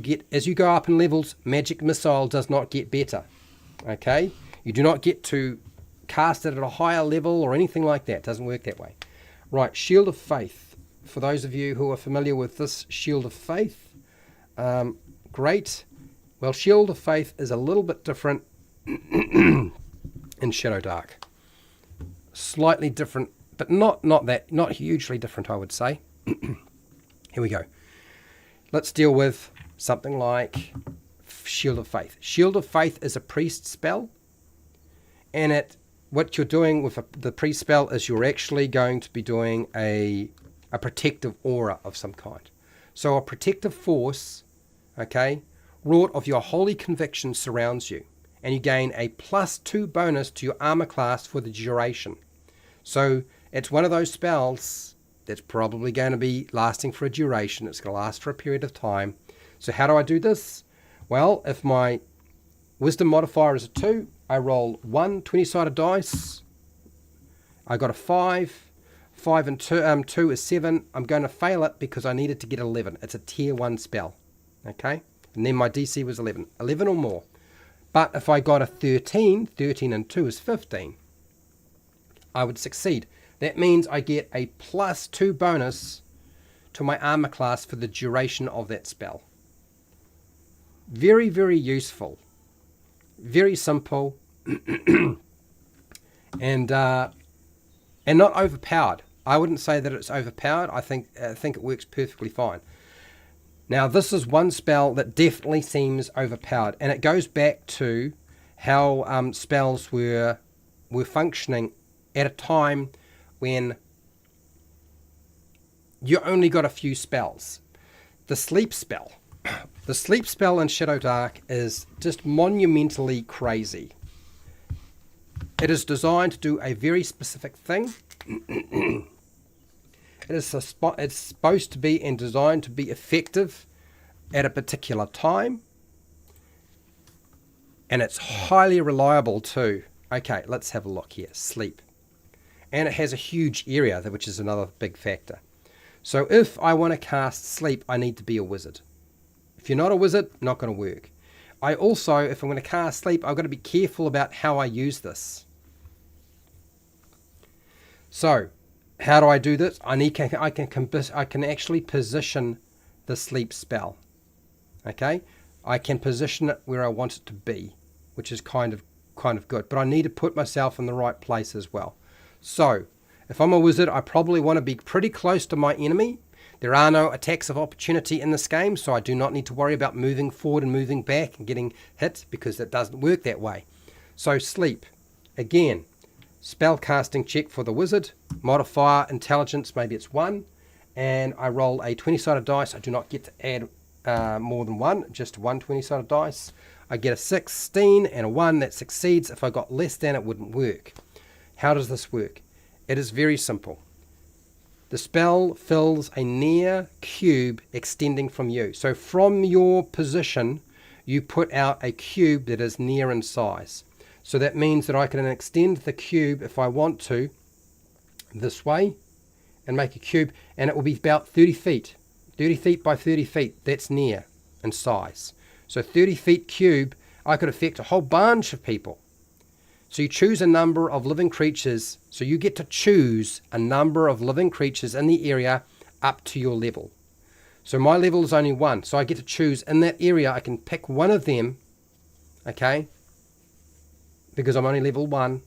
go up in levels. Magic missile does not get better. Okay, you do not get to cast it at a higher level or anything like that. It doesn't work that way. Right, Shield of Faith. For those of you who are familiar with this Shield of Faith, great. Well, Shield of Faith is a little bit different in Shadowdark. Slightly different, but not hugely different, I would say. Here we go. Let's deal with something like Shield of Faith. Shield of Faith is a priest spell, and what you're doing with the priest spell is you're actually going to be doing a protective aura of some kind. So a protective force, okay, wrought of your holy conviction surrounds you, and you gain a +2 bonus to your armor class for the duration. So it's one of those spells that's probably going to be lasting for a duration. It's going to last for a period of time. So how do I do this? Well, if my wisdom modifier is a 2, I roll 1 20-sided dice. I got a 5. 5 and 2 is 7. I'm going to fail it because I needed to get 11. It's a tier 1 spell. Okay? And then my DC was 11. 11 or more. But if I got a 13, 13 and 2 is 15, I would succeed. That means I get a +2 bonus to my armor class for the duration of that spell. Very, very useful. Very simple. and not overpowered. I wouldn't say that it's overpowered. I think it works perfectly fine. Now, this is one spell that definitely seems overpowered, and it goes back to how spells were functioning at a time when you only got a few spells. The sleep spell. The sleep spell in Shadowdark is just monumentally crazy. It is designed to do a very specific thing. It's supposed to be and designed to be effective at a particular time. And it's highly reliable too. Okay, let's have a look here. Sleep. And it has a huge area, which is another big factor. So if I want to cast sleep, I need to be a wizard. If you're not a wizard, not going to work. I also, if I'm going to cast sleep, I've got to be careful about how I use this. So, how do I do this? I can actually position the sleep spell. Okay, I can position it where I want it to be, which is kind of good. But I need to put myself in the right place as well. So, if I'm a wizard, I probably want to be pretty close to my enemy. There are no attacks of opportunity in this game, so I do not need to worry about moving forward and moving back and getting hit, because it doesn't work that way. So sleep. Again, spellcasting check for the wizard. Modifier, intelligence, maybe it's 1. And I roll a 20-sided dice. I do not get to add more than 1, just one 20-sided dice. I get a 16 and a 1 that succeeds. If I got less than, it wouldn't work. How does this work? It is very simple. The spell fills a near cube extending from you. So from your position, you put out a cube that is near in size. So that means that I can extend the cube if I want to this way and make a cube, and it will be about 30 feet. 30 feet by 30 feet, that's near in size. So 30 feet cube, I could affect a whole bunch of people. So you choose a number of living creatures. So you get to choose a number of living creatures in the area up to your level. So my level is only 1. So I get to choose in that area. I can pick one of them. Okay. Because I'm only level 1.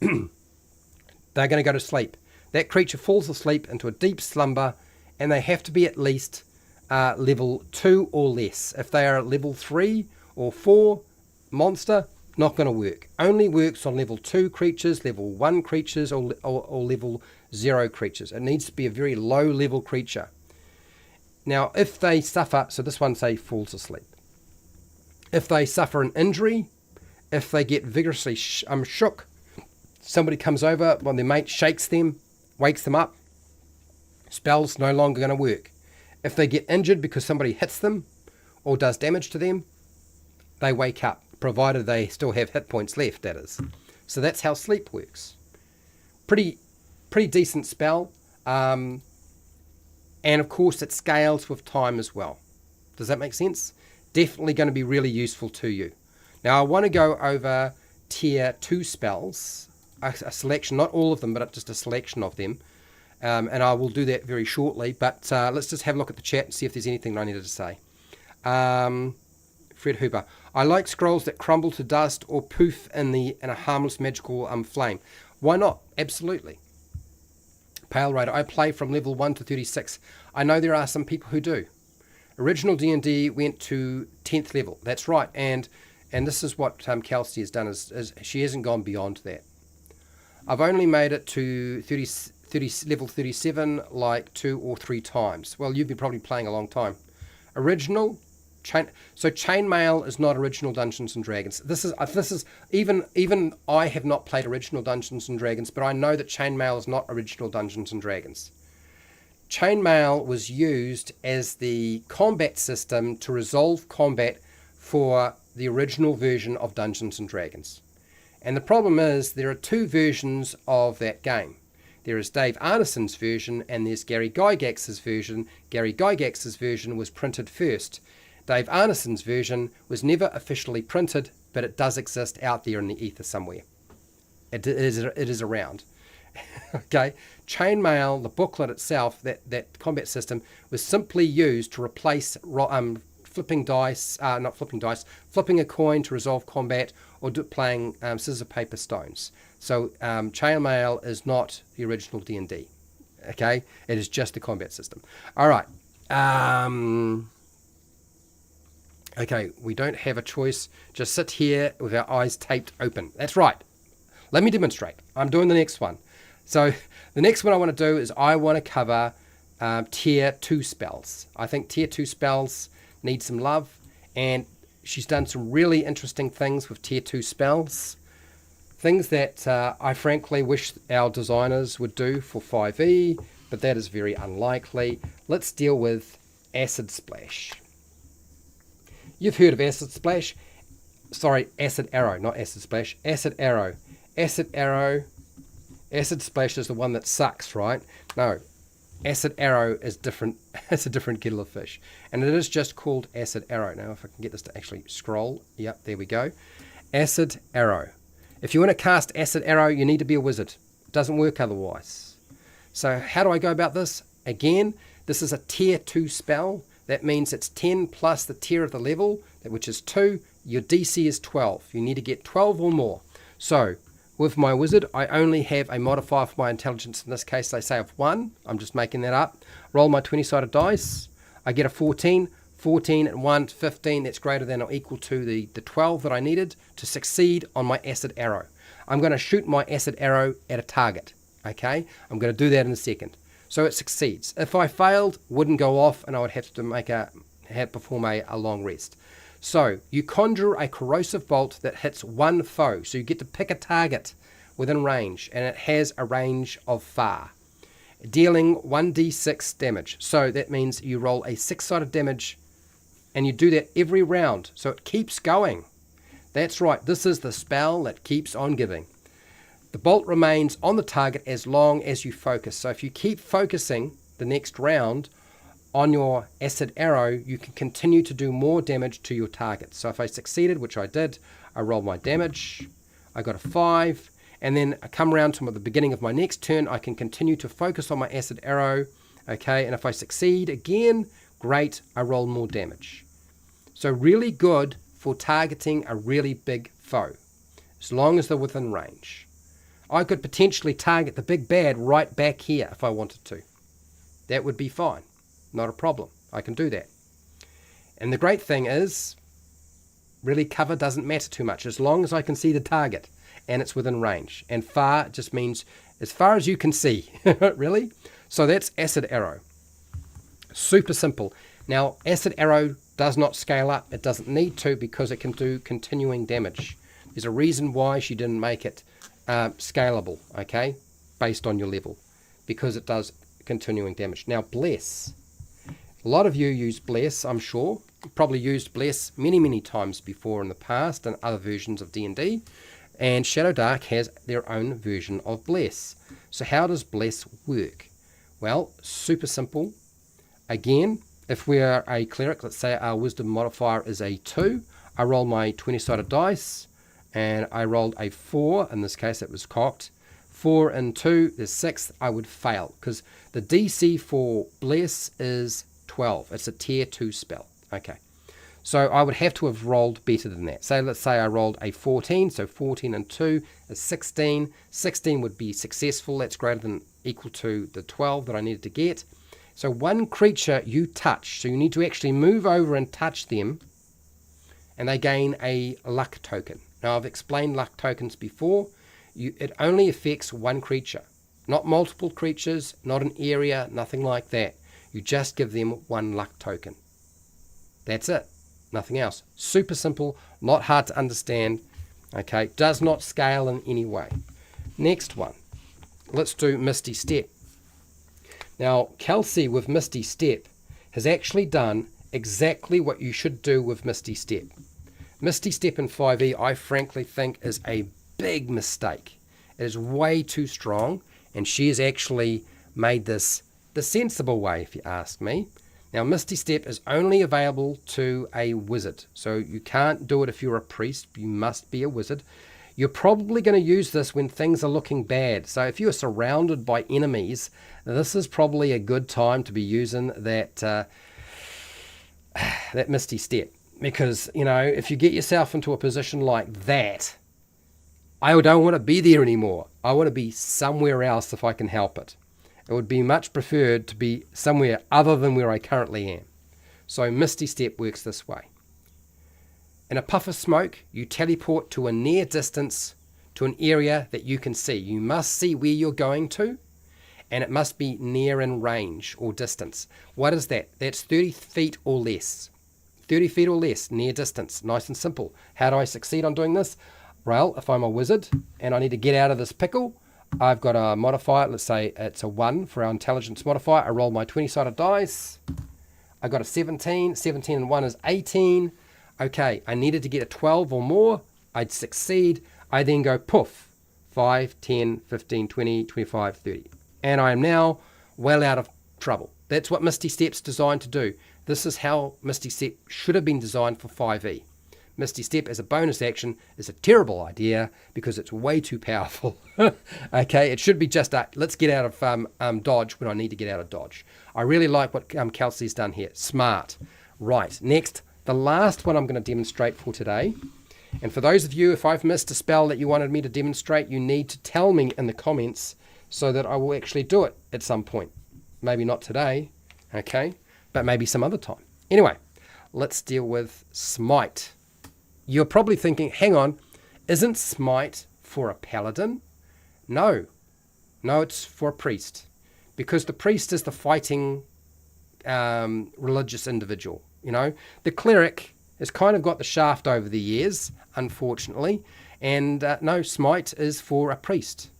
They're going to go to sleep. That creature falls asleep into a deep slumber, and they have to be at least level 2 or less. If they are at level 3 or 4 monster, not going to work. Only works on level 2 creatures, level 1 creatures, or level 0 creatures. It needs to be a very low level creature. Now, if they suffer, so this one, say, falls asleep. If they suffer an injury, if they get vigorously shook, somebody comes over, their mate shakes them, wakes them up, spell's no longer going to work. If they get injured because somebody hits them or does damage to them, they wake up, provided they still have hit points left, that is. So that's how sleep works. Pretty decent spell. And of course it scales with time as well. Does that make sense? Definitely going to be really useful to you. Now I want to go over tier 2 spells. A selection, not all of them, but just a selection of them. And I will do that very shortly. But let's just have a look at the chat and see if there's anything I needed to say. Fred Hooper. I like scrolls that crumble to dust or poof in a harmless magical flame. Why not? Absolutely. Pale Rider. I play from level 1 to 36. I know there are some people who do. Original D&D went to 10th level. That's right. And this is what Kelsey has done. Is she hasn't gone beyond that. I've only made it to level 37 like 2 or 3 times. Well, you've been probably playing a long time. Original. Chainmail is not original Dungeons and Dragons. This is even I have not played original Dungeons and Dragons, but I know that chainmail is not original Dungeons and Dragons. Chainmail was used as the combat system to resolve combat for the original version of Dungeons and Dragons. And the problem is there are 2 versions of that game. There is Dave Arneson's version and there's Gary Gygax's version. Gary Gygax's version was printed first. Dave Arneson's version was never officially printed, but it does exist out there in the ether somewhere. It is around. Okay, Chainmail, the booklet itself, that combat system, was simply used to replace flipping a coin to resolve combat, or playing scissor, paper, stones. So Chainmail is not the original D&D. Okay, it is just the combat system. All right. Okay, we don't have a choice. Just sit here with our eyes taped open. That's right. Let me demonstrate. I'm doing the next one. So the next one I want to do is I want to cover tier 2 spells. I think tier 2 spells need some love, and she's done some really interesting things with tier 2 spells. Things that I frankly wish our designers would do for 5e, but that is very unlikely. Let's deal with Acid Splash. You've heard of Acid Splash. Sorry, Acid Arrow, not Acid Splash. Acid Arrow. Acid Arrow. Acid Splash is the one that sucks, right? No. Acid Arrow is different. It's a different kettle of fish. And it is just called Acid Arrow. Now, if I can get this to actually scroll. Yep, there we go. Acid Arrow. If you want to cast Acid Arrow, you need to be a wizard. It doesn't work otherwise. So how do I go about this? Again, this is a tier 2 spell. That means it's 10 plus the tier of the level, which is 2. Your DC is 12. You need to get 12 or more. So with my wizard, I only have a modifier for my intelligence. In this case, they say of 1. I'm just making that up. Roll my 20-sided dice. I get a 14. 14 and 1, 15. That's greater than or equal to the 12 that I needed to succeed on my acid arrow. I'm going to shoot my acid arrow at a target. Okay? I'm going to do that in a second. So it succeeds. If I failed, wouldn't go off, and I would have to perform a long rest. So you conjure a corrosive bolt that hits one foe. So you get to pick a target within range, and it has a range of far, dealing 1d6 damage. So that means you roll a 6-sided damage, and you do that every round. So it keeps going. That's right. This is the spell that keeps on giving. The bolt remains on the target as long as you focus. So if you keep focusing the next round on your acid arrow, you can continue to do more damage to your target. So if I succeeded, which I did, I rolled my damage. I got a 5. And then I come around to the beginning of my next turn. I can continue to focus on my acid arrow. Okay, and if I succeed again, great, I roll more damage. So really good for targeting a really big foe, as long as they're within range. I could potentially target the big bad right back here if I wanted to. That would be fine. Not a problem. I can do that. And the great thing is, really cover doesn't matter too much, as long as I can see the target and it's within range. And far just means as far as you can see. Really? So that's acid arrow. Super simple. Now, acid arrow does not scale up. It doesn't need to, because it can do continuing damage. There's a reason why she didn't make it scalable, okay, based on your level, because it does continuing damage. Now, Bless. A lot of you use Bless, I'm sure. You've probably used Bless many times before in the past and other versions of D&D, and Shadowdark has their own version of Bless. So how does Bless work? Well, super simple. Again, if we are a cleric, let's say our wisdom modifier is a 2, I roll my 20-sided dice, and I rolled a 4. In this case, it was cocked. 4 and 2 is 6. I would fail, because the DC for Bless is 12. It's a tier 2 spell. Okay. So I would have to have rolled better than that. So let's say I rolled a 14. So 14 and 2 is 16. 16 would be successful. That's greater than equal to the 12 that I needed to get. So one creature you touch, so you need to actually move over and touch them, and they gain a luck token. Now, I've explained luck tokens before. It only affects one creature, not multiple creatures, not an area, nothing like that. You just give them one luck token. That's it. Nothing else. Super simple, not hard to understand. Okay, does not scale in any way. Next one. Let's do Misty Step. Now, Kelsey with Misty Step has actually done exactly what you should do with Misty Step. Misty Step in 5e, I frankly think, is a big mistake. It is way too strong, and she has actually made this the sensible way, if you ask me. Now, Misty Step is only available to a wizard, so you can't do it if you're a priest. You must be a wizard. You're probably going to use this when things are looking bad. So if you're surrounded by enemies, this is probably a good time to be using that that Misty Step. Because, you know, if you get yourself into a position like that, I don't want to be there anymore. I want to be somewhere else if I can help it. It would be much preferred to be somewhere other than where I currently am. So Misty Step works this way. In a puff of smoke, you teleport to a near distance to an area that you can see. You must see where you're going to, and it must be near in range or distance. What is that? That's 30 feet or less. 30 feet or less, near distance. Nice and simple. How do I succeed on doing this? Well, if I'm a wizard and I need to get out of this pickle, I've got a modifier. Let's say it's a 1 for our intelligence modifier. I roll my 20-sided dice. I got a 17. 17 and 1 is 18. Okay, I needed to get a 12 or more. I'd succeed. I then go poof. 5, 10, 15, 20, 25, 30. And I am now well out of trouble. That's what Misty Step's designed to do. This is how Misty Step should have been designed for 5e. Misty Step as a bonus action is a terrible idea because it's way too powerful. Okay, it should be just let's get out of dodge when I need to get out of dodge. I really like what Kelsey's done here. Smart. Right, next, the last one I'm going to demonstrate for today. And for those of you, if I've missed a spell that you wanted me to demonstrate, you need to tell me in the comments so that I will actually do it at some point. Maybe not today, okay, but maybe some other time. Anyway, let's deal with Smite. You're probably thinking, hang on, isn't Smite for a paladin? No, it's for a priest, because the priest is the fighting religious individual. You know, the cleric has kind of got the shaft over the years, unfortunately, and no, Smite is for a priest.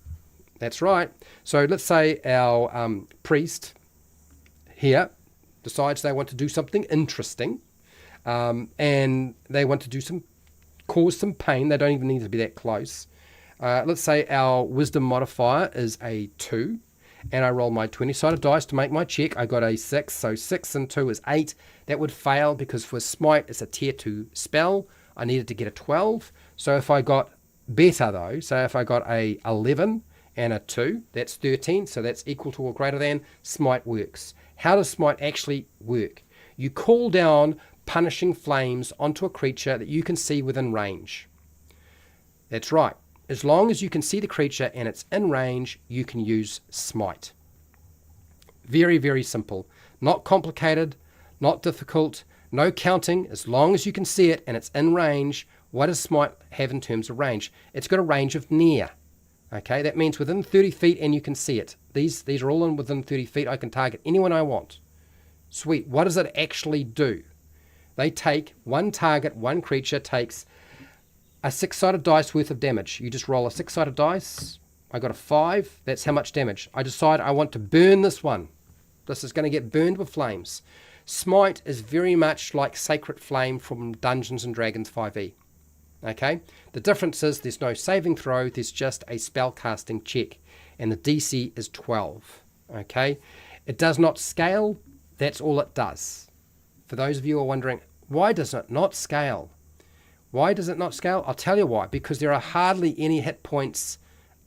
That's right. So let's say our priest here decides they want to do something interesting, and they want to cause some pain. They don't even need to be that close. Let's say our wisdom modifier is a 2, and I roll my 20-sided dice to make my check. I got a 6, so 6 and 2 is 8. That would fail because for Smite it's a tier 2 spell. I needed to get a 12. So if I got better though, so if I got a 11 and a 2, that's 13, so that's equal to or greater than, Smite works. How does Smite actually work? You call down punishing flames onto a creature that you can see within range. That's right. As long as you can see the creature and it's in range, you can use Smite. Very, very simple. Not complicated, not difficult, no counting. As long as you can see it and it's in range, what does Smite have in terms of range? It's got a range of near. Okay, that means within 30 feet and you can see it. These are all in within 30 feet. I can target anyone I want. Sweet. What does it actually do? They take one target, one creature takes a 6-sided dice worth of damage. You just roll a 6-sided dice. I got a 5. That's how much damage. I decide I want to burn this one. This is going to get burned with flames. Smite is very much like Sacred Flame from Dungeons & Dragons 5e. Okay? The difference is there's no saving throw. There's just a spellcasting check. And the DC is 12. Okay? It does not scale. That's all it does. For those of you who are wondering, why does it not scale? Why does it not scale? I'll tell you why. Because there are hardly any hit points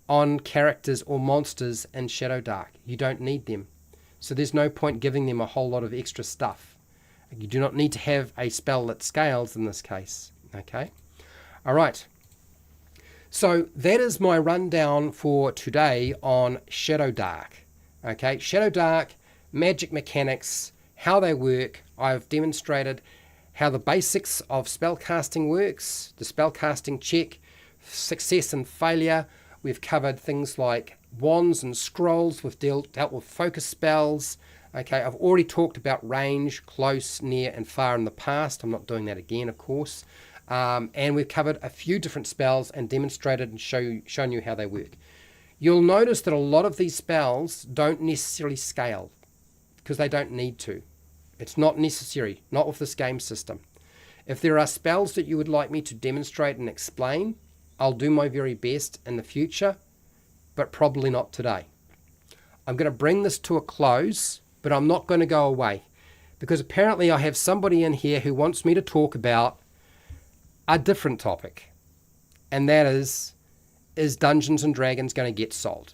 on characters or monsters in Shadowdark. You don't need them. So there's no point giving them a whole lot of extra stuff. You do not need to have a spell that scales in this case. Okay? All right. So that is my rundown for today on Shadowdark. Okay? Shadowdark, magic mechanics, how they work. I've demonstrated how the basics of spellcasting works, the spellcasting check, success and failure. We've covered things like wands and scrolls. We've dealt with focus spells. Okay, I've already talked about range, close, near, and far in the past. I'm not doing that again, of course. And we've covered a few different spells and demonstrated and shown you how they work. You'll notice that a lot of these spells don't necessarily scale because they don't need to. It's not necessary, not with this game system. If there are spells that you would like me to demonstrate and explain, I'll do my very best in the future, but probably not today. I'm going to bring this to a close, but I'm not going to go away because apparently I have somebody in here who wants me to talk about a different topic, and that is Dungeons & Dragons going to get sold?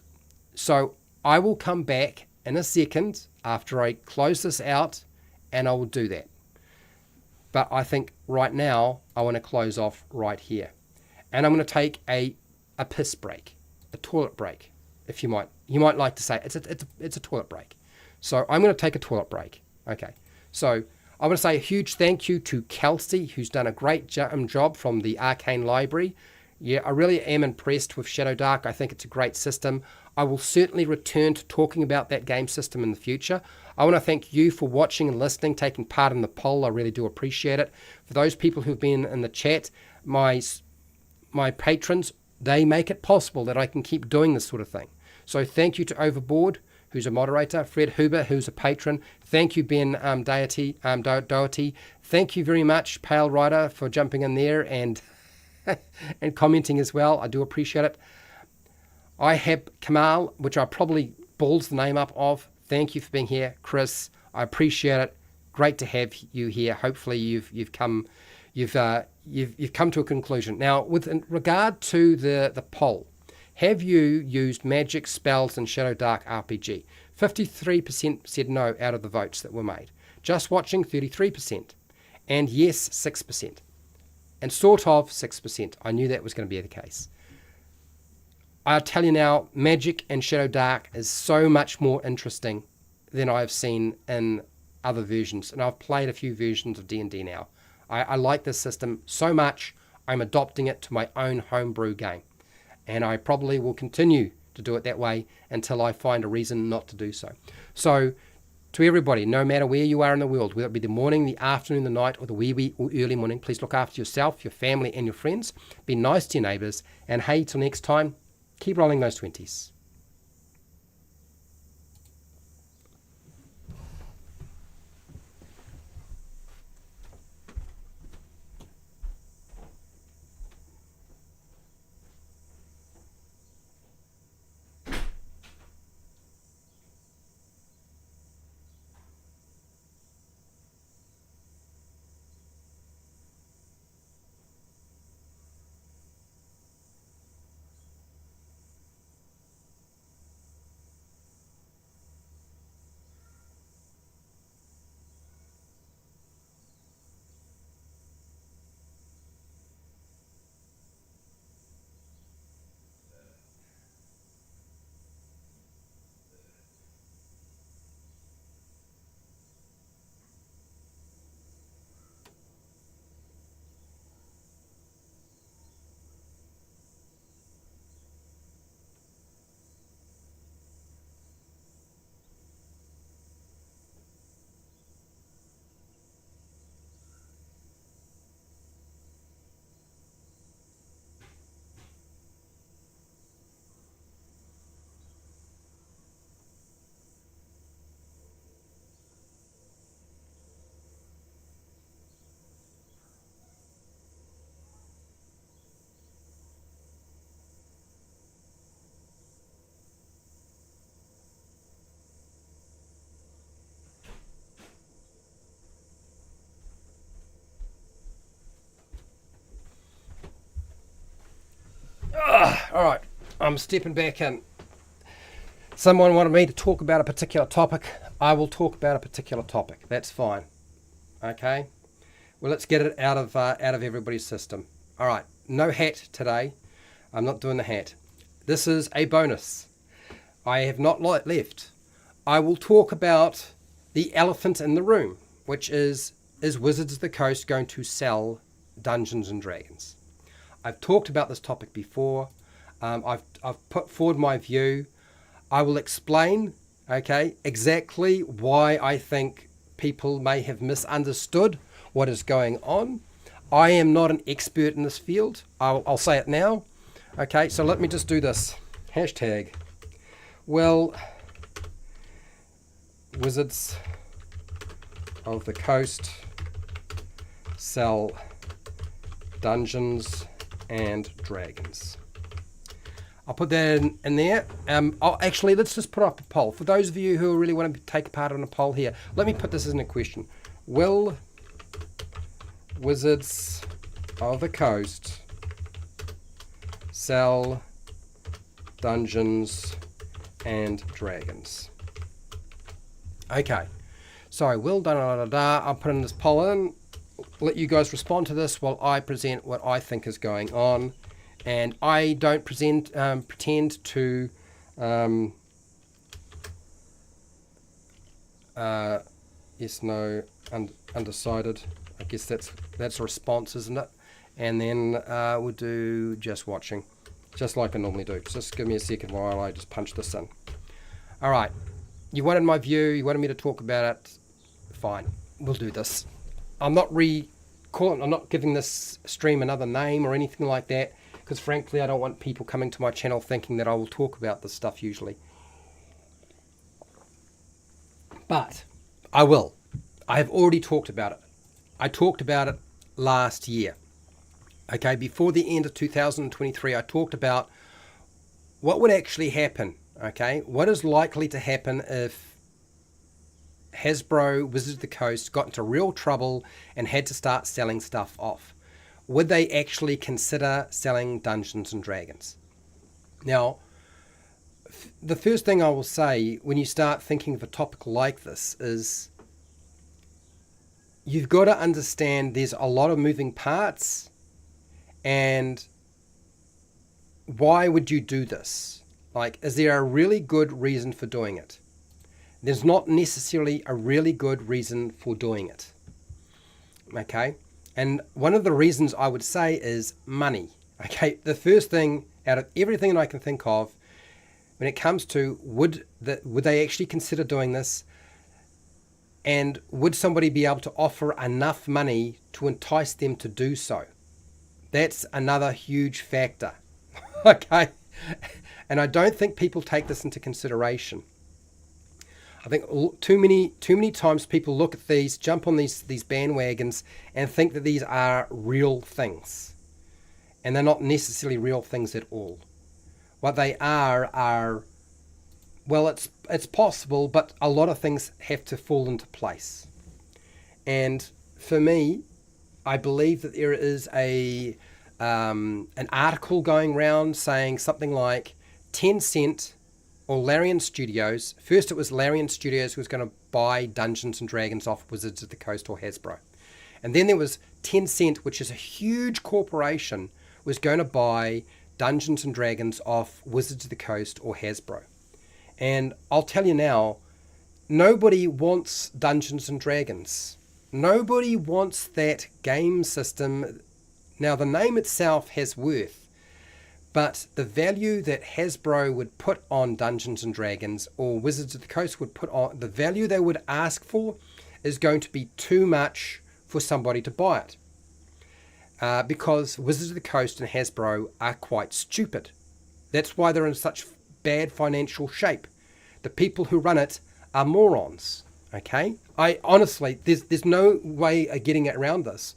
So I will come back in a second after I close this out, and I will do that. But I think right now I want to close off right here. And I'm going to take a piss break, a toilet break. if you might like to say it's a toilet break. So I'm going to take a toilet break. Okay. So I want to say a huge thank you to Kelsey, who's done a great job from the Arcane Library. Yeah, I really am impressed with Shadowdark. I think it's a great system. I will certainly return to talking about that game system in the future. I want to thank you for watching and listening, taking part in the poll. I really do appreciate it. For those people who've been in the chat, my patrons, they make it possible that I can keep doing this sort of thing. So thank you to Overboard, who's a moderator, Fred Huber, who's a patron. Thank you, Ben Doherty. Thank you very much, Pale Rider, for jumping in there and and commenting as well. I do appreciate it. I have Kamal, which I probably balls the name up of. Thank you for being here, Chris. I appreciate it. Great to have you here. Hopefully you've come to a conclusion. Now, with regard to the poll, have you used magic spells in Shadowdark RPG? 53% said no out of the votes that were made. Just watching, 33%. And yes, 6%. And sort of 6%. I knew that was going to be the case. I'll tell you now, Magic and Shadowdark is so much more interesting than I've seen in other versions. And I've played a few versions of D&D now. I like this system so much, I'm adopting it to my own homebrew game. And I probably will continue to do it that way until I find a reason not to do so. So, to everybody, no matter where you are in the world, whether it be the morning, the afternoon, the night, or the wee or early morning, please look after yourself, your family, and your friends. Be nice to your neighbours. And hey, till next time, keep rolling those 20s. All right, I'm stepping back in. Someone wanted me to talk about a particular topic. I will talk about a particular topic. That's fine. Okay. Well, let's get it out of everybody's system. All right. No hat today. I'm not doing the hat. This is a bonus. I have not left. I will talk about the elephant in the room, which is Wizards of the Coast going to sell Dungeons and Dragons? I've talked about this topic before. I've put forward my view. I will explain, okay, exactly why I think people may have misunderstood what is going on. I am not an expert in this field. I'll say it now. Okay, so let me just do this. Hashtag. Well, Wizards of the Coast sell Dungeons and Dragons. I'll put that in there. Actually, let's just put up a poll. For those of you who really want to take part in a poll here, let me put this as a question. Will Wizards of the Coast sell Dungeons and Dragons? Okay. Sorry, will I'll put in this poll in. Let you guys respond to this while I present what I think is going on. And I don't pretend to Yes, no, undecided. I guess that's a response, isn't it? And then we'll do just watching, just like I normally do. Just give me a second while I just punch this in. All right. You wanted my view. You wanted me to talk about it. Fine. We'll do this. I'm not giving this stream another name or anything like that, because frankly, I don't want people coming to my channel thinking that I will talk about this stuff usually. But I will. I have already talked about it. I talked about it last year. Okay, before the end of 2023, I talked about what would actually happen. Okay, what is likely to happen if Hasbro, Wizards of the Coast, got into real trouble and had to start selling stuff off? Would they actually consider selling Dungeons and Dragons? Now, the first thing I will say when you start thinking of a topic like this is you've got to understand there's a lot of moving parts, and why would you do this? Like, is there a really good reason for doing it? There's not necessarily a really good reason for doing it. Okay? And one of the reasons I would say is money. Okay? The first thing out of everything that I can think of when it comes to would they actually consider doing this, and would somebody be able to offer enough money to entice them to do so? That's another huge factor. Okay? And I don't think people take this into consideration. I think too many times people look at these, jump on these bandwagons and think that these are real things. And they're not necessarily real things at all. What they are, well, it's possible, but a lot of things have to fall into place. And for me, I believe that there is an article going around saying something like Tencent or Larian Studios. First it was Larian Studios who was going to buy Dungeons and Dragons off Wizards of the Coast or Hasbro. And then there was Tencent, which is a huge corporation, was going to buy Dungeons and Dragons off Wizards of the Coast or Hasbro. And I'll tell you now, nobody wants Dungeons and Dragons. Nobody wants that game system. Now, the name itself has worth, but the value that Hasbro would put on Dungeons and Dragons or Wizards of the Coast would put on, the value they would ask for is going to be too much for somebody to buy it. Because Wizards of the Coast and Hasbro are quite stupid. That's why they're in such bad financial shape. The people who run it are morons. Okay? I honestly, there's no way of getting around this.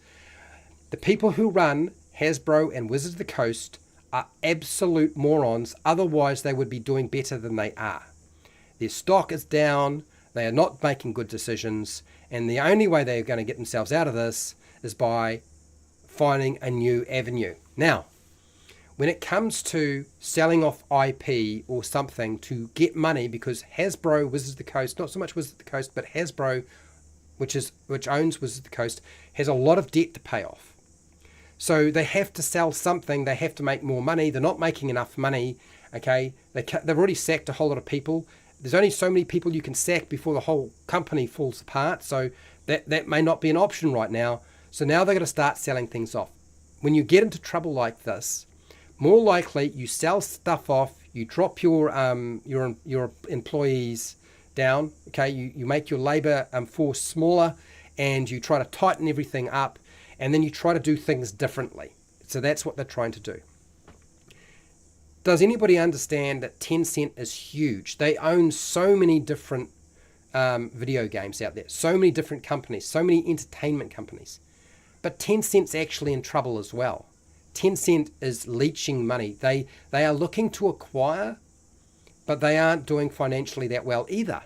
The people who run Hasbro and Wizards of the Coast are absolute morons. Otherwise, they would be doing better than they are. Their stock is down. They are not making good decisions. And the only way they're going to get themselves out of this is by finding a new avenue. Now, when it comes to selling off IP or something to get money, because Hasbro, Wizards of the Coast, not so much Wizards of the Coast, but Hasbro, which owns Wizards of the Coast, has a lot of debt to pay off. So they have to sell something. They have to make more money. They're not making enough money. Okay, they've already sacked a whole lot of people. There's only so many people you can sack before the whole company falls apart. So that may not be an option right now. So now they're going to start selling things off. When you get into trouble like this, more likely you sell stuff off, you drop your employees down, okay, you make your labor force smaller, and you try to tighten everything up, and then you try to do things differently. So that's what they're trying to do. Does anybody understand that Tencent is huge? They own so many different video games out there, so many different companies, so many entertainment companies. But Tencent's actually in trouble as well. Tencent is leeching money. They are looking to acquire, but they aren't doing financially that well either.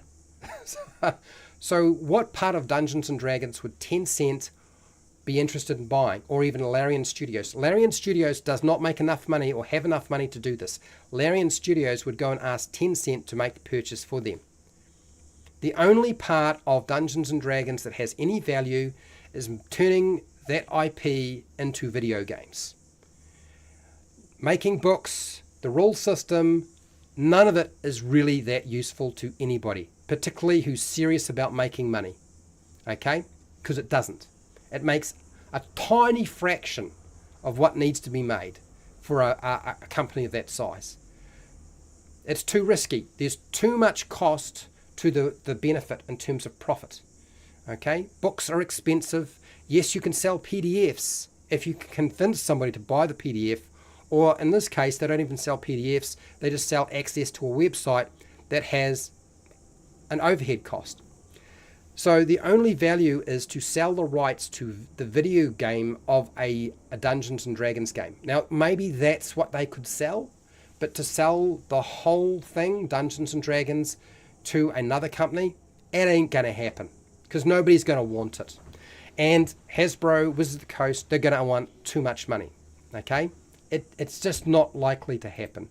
So what part of Dungeons and Dragons would Tencent be interested in buying, or even Larian Studios? Larian Studios does not make enough money or have enough money to do this. Larian Studios would go and ask Tencent to make the purchase for them. The only part of Dungeons and Dragons that has any value is turning that IP into video games. Making books, the rule system, none of it is really that useful to anybody, particularly who's serious about making money, okay? Because it doesn't. It makes a tiny fraction of what needs to be made for a company of that size. It's too risky. There's too much cost to the benefit in terms of profit, okay? Books are expensive. Yes, you can sell PDFs if you can convince somebody to buy the PDF, or in this case, they don't even sell PDFs. They just sell access to a website that has an overhead cost. So the only value is to sell the rights to the video game of a Dungeons and Dragons game. Now, maybe that's what they could sell, but to sell the whole thing, Dungeons and Dragons, to another company, it ain't going to happen because nobody's going to want it. And Hasbro, Wizards of the Coast, they're going to want too much money, okay? It's just not likely to happen.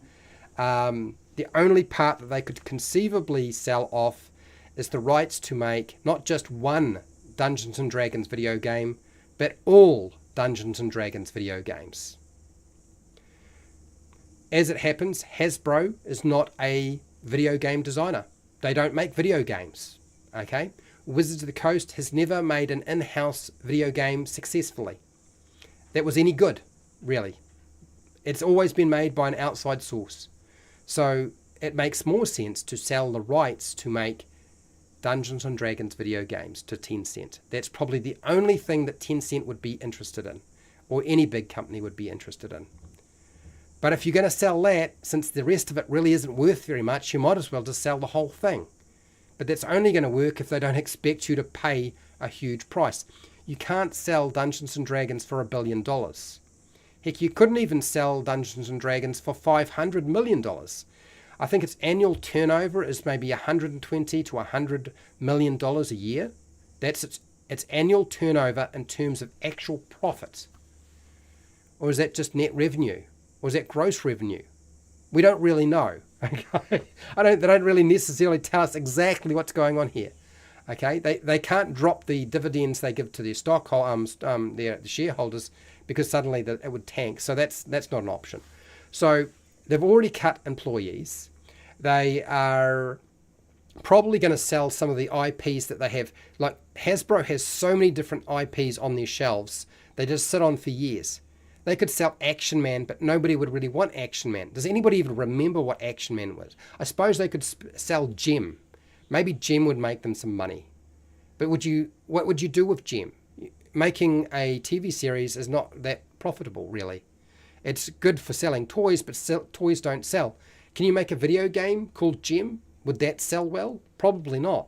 The only part that they could conceivably sell off is the rights to make not just one Dungeons and Dragons video game, but all Dungeons and Dragons video games. As it happens, Hasbro is not a video game designer. They don't make video games, okay? Wizards of the Coast has never made an in-house video game successfully that was any good, really. It's always been made by an outside source. So it makes more sense to sell the rights to make Dungeons and Dragons video games to Tencent. That's probably the only thing that Tencent would be interested in, or any big company would be interested in. But if you're going to sell that, since the rest of it really isn't worth very much, you might as well just sell the whole thing. But that's only going to work if they don't expect you to pay a huge price. You can't sell Dungeons and Dragons for $1 billion. Heck, you couldn't even sell Dungeons and Dragons for $500 million. I think its annual turnover is maybe $120 to $100 million a year. That's its annual turnover in terms of actual profit. Or is that just net revenue? Or is that gross revenue? We don't really know. Okay? They don't really necessarily tell us exactly what's going on here. Okay? They can't drop the dividends they give to their their shareholders, because suddenly it would tank. So that's not an option. So they've already cut employees. They are probably going to sell some of the IPs that they have. Like Hasbro has so many different IPs on their shelves. They just sit on for years. They could sell Action Man, but nobody would really want Action Man. Does anybody even remember what Action Man was? I suppose they could sell Gem. Maybe Gem would make them some money. But what would you do with Gem? Making a TV series is not that profitable, really. It's good for selling toys, but toys don't sell. Can you make a video game called Gem? Would that sell well? Probably not.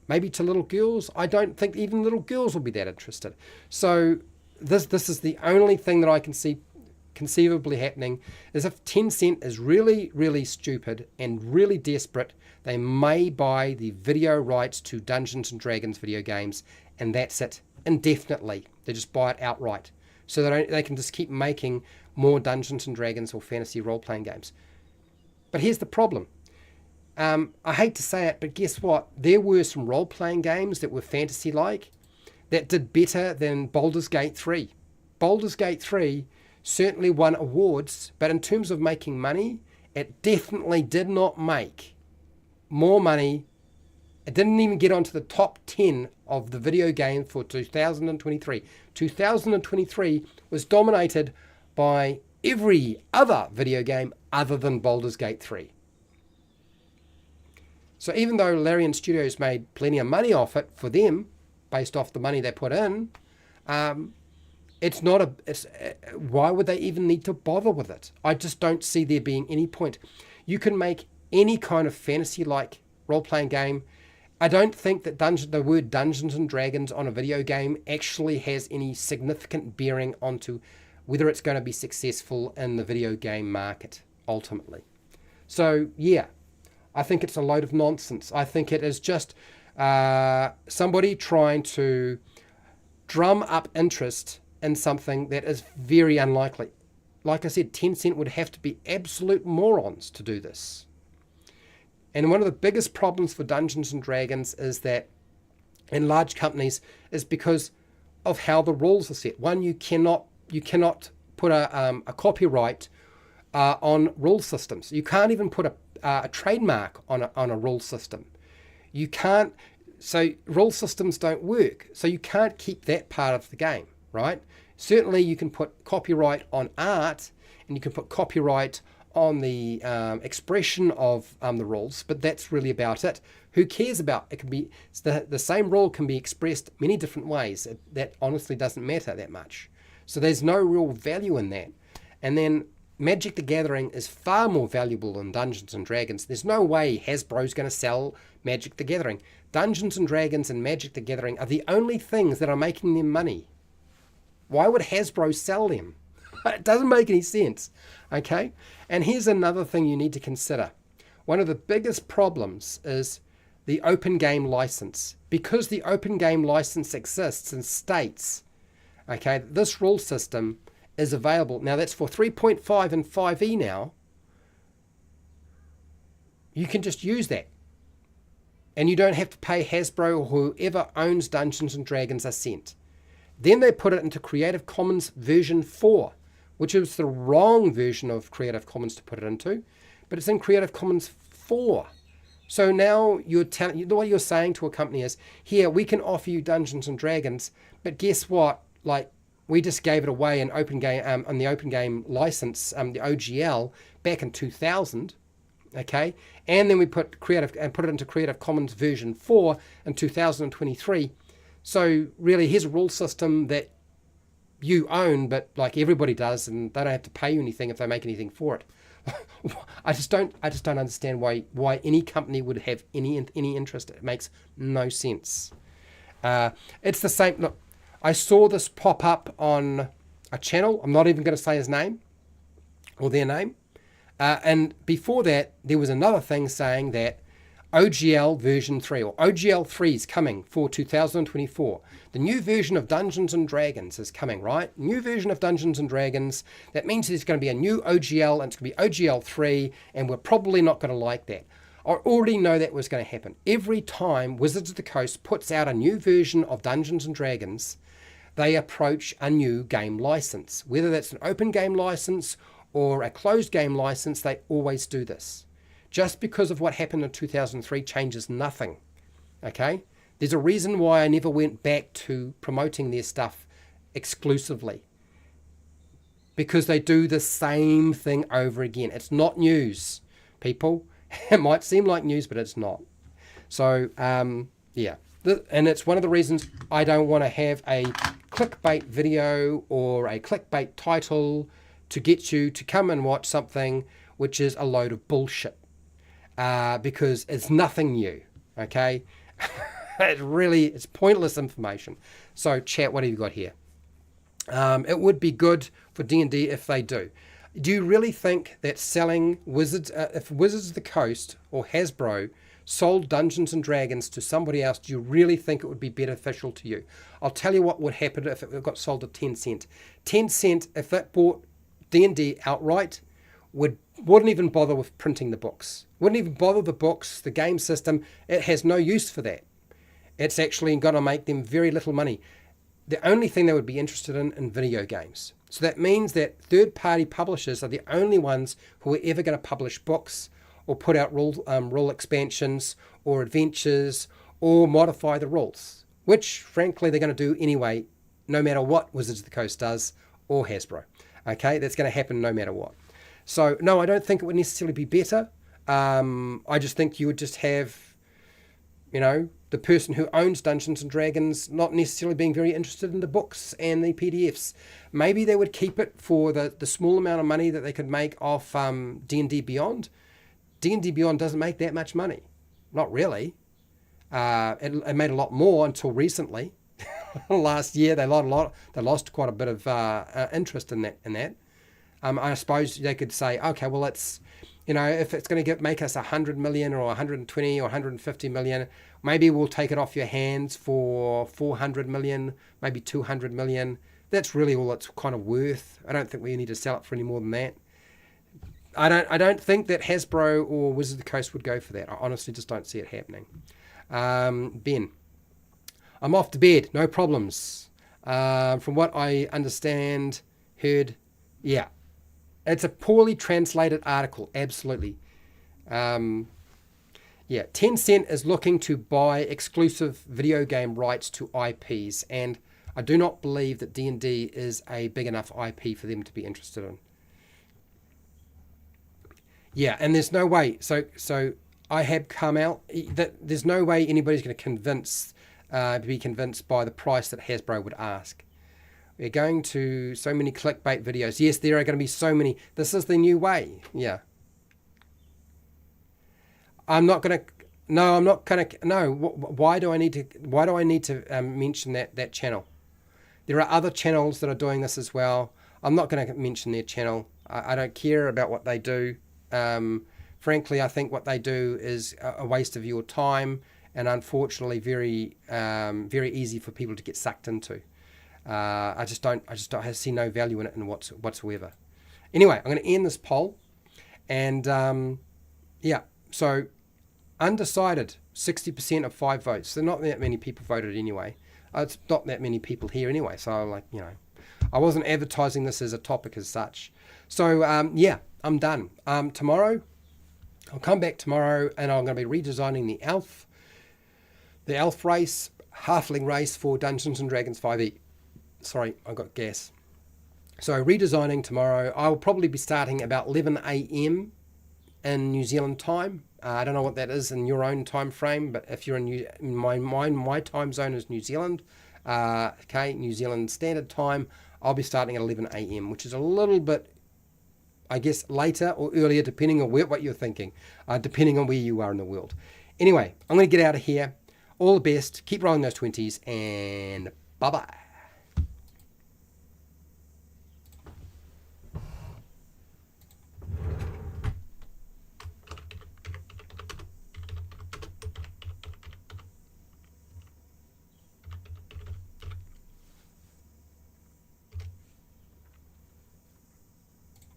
Maybe to little girls? I don't think even little girls will be that interested. So this is the only thing that I can see conceivably happening, is if Tencent is really, really stupid and really desperate, they may buy the video rights to Dungeons and Dragons video games, and that's it, indefinitely. They just buy it outright. So they can just keep making more Dungeons and Dragons or fantasy role-playing games. But here's the problem. I hate to say it, but guess what? There were some role-playing games that were fantasy-like that did better than Baldur's Gate 3. Baldur's Gate 3 certainly won awards, but in terms of making money, it definitely did not make more money. It didn't even get onto the top 10 of the video game for 2023. 2023 was dominated by every other video game other than Baldur's Gate 3. So even though Larian Studios made plenty of money off it for them, based off the money they put in, why would they even need to bother with it? I just don't see there being any point. You can make any kind of fantasy-like role-playing game. I don't think that the word Dungeons and Dragons on a video game actually has any significant bearing onto whether it's going to be successful in the video game market, ultimately. So, yeah, I think it's a load of nonsense. I think it is just somebody trying to drum up interest in something that is very unlikely. Like I said, Tencent would have to be absolute morons to do this. And one of the biggest problems for Dungeons and Dragons is that in large companies is because of how the rules are set. One, you cannot put a copyright on rule systems. You can't even put a trademark on a rule system. You can't, so rule systems don't work. So you can't keep that part of the game, right? Certainly you can put copyright on art, and you can put copyright on the expression of the rules, but that's really about it. Who cares about it? Can be the same rule can be expressed many different ways. That honestly doesn't matter that much. So there's no real value in that. And then Magic the Gathering is far more valuable than Dungeons and Dragons. There's no way Hasbro's going to sell Magic the Gathering. Dungeons and Dragons and Magic the Gathering are the only things that are making them money. Why would Hasbro sell them? It doesn't make any sense. Okay? And here's another thing you need to consider. One of the biggest problems is the open game license. Because the open game license exists and states, okay, this rule system is available. Now that's for 3.5 and 5e now. You can just use that. And you don't have to pay Hasbro or whoever owns Dungeons and Dragons a cent. Then they put it into Creative Commons version 4, which is the wrong version of Creative Commons to put it into, but it's in Creative Commons 4. So now what you're saying to a company is, here, we can offer you Dungeons and Dragons, but guess what? Like, we just gave it away in open game on the open game license, the OGL, back in 2000, okay? And then we put it into Creative Commons version 4 in 2023. So really, here's a rule system that you own, but like everybody does, and they don't have to pay you anything if they make anything for it. I just don't understand why any company would have any interest. It makes no sense. It's the same. Look, I saw this pop up on a channel. I'm not even going to say his name or their name. And before that, there was another thing saying that OGL version 3 or OGL 3 is coming for 2024. The new version of Dungeons and Dragons is coming, right? New version of Dungeons and Dragons. That means there's going to be a new OGL, and it's going to be OGL 3, and we're probably not going to like that. I already know that was going to happen. Every time Wizards of the Coast puts out a new version of Dungeons and Dragons, they approach a new game license. Whether that's an open game license or a closed game license, they always do this. Just because of what happened in 2003 changes nothing, okay? There's a reason why I never went back to promoting their stuff exclusively. Because they do the same thing over again. It's not news, people. It might seem like news, but it's not. So, yeah. And it's one of the reasons I don't want to have a clickbait video or a clickbait title to get you to come and watch something which is a load of bullshit. Because it's nothing new, okay? It's pointless information. So, chat, what have you got here? It would be good for D&D if they do. Do you really think that selling Wizards, if Wizards of the Coast or Hasbro sold Dungeons and Dragons to somebody else, do you really think it would be beneficial to you? I'll tell you what would happen if it got sold to Tencent. Tencent, if that bought D&D outright, wouldn't even bother with printing the books. Wouldn't even bother the books, the game system. It has no use for that. It's actually going to make them very little money. The only thing they would be interested in video games. So that means that third-party publishers are the only ones who are ever going to publish books or put out rule expansions or adventures or modify the rules, which, frankly, they're going to do anyway, no matter what Wizards of the Coast does or Hasbro. Okay, that's going to happen no matter what. So, no, I don't think it would necessarily be better. I just think you would just have, the person who owns Dungeons & Dragons not necessarily being very interested in the books and the PDFs. Maybe they would keep it for the small amount of money that they could make off D&D Beyond. D&D Beyond doesn't make that much money. Not really. It made a lot more until recently. Last year, they lost quite a bit of interest in that. I suppose they could say, okay, well, it's, if it's going to make us 100 million or 120 or 150 million, maybe we'll take it off your hands for 400 million, maybe 200 million. That's really all it's kind of worth. I don't think we need to sell it for any more than that. I don't think that Hasbro or Wizards of the Coast would go for that. I honestly just don't see it happening. Ben, I'm off to bed. No problems. From what I understand, heard, yeah. It's a poorly translated article, absolutely. Yeah, Tencent is looking to buy exclusive video game rights to IPs, and I do not believe that D&D is a big enough IP for them to be interested in. Yeah, and there's no way. So I have come out that there's no way anybody's going to be convinced by the price that Hasbro would ask. We're going to so many clickbait videos. Yes, there are going to be so many. This is the new way. Yeah. I'm not going to. No, I'm not going to. No. Why do I need to? Why do I need to mention that channel? There are other channels that are doing this as well. I'm not going to mention their channel. I don't care about what they do. Frankly, I think what they do is a waste of your time, and unfortunately, very easy for people to get sucked into. I see no value in it whatsoever. Anyway, I'm going to end this poll, and yeah, so undecided, 60% of 5 votes. So not that many people voted anyway. It's not that many people here anyway. So I wasn't advertising this as a topic as such. So yeah, I'm done. Tomorrow, I'll come back tomorrow, and I'm going to be redesigning the elf race, halfling race for Dungeons and Dragons 5e. Sorry, I got gas. So redesigning tomorrow. I will probably be starting about 11 a.m. in New Zealand time. I don't know what that is in your own time frame, but if you're in my time zone is New Zealand. Okay, New Zealand Standard Time. I'll be starting at 11 a.m., which is a little bit, I guess, later or earlier, depending on what you're thinking, depending on where you are in the world. Anyway, I'm going to get out of here. All the best. Keep rolling those 20s, and bye-bye.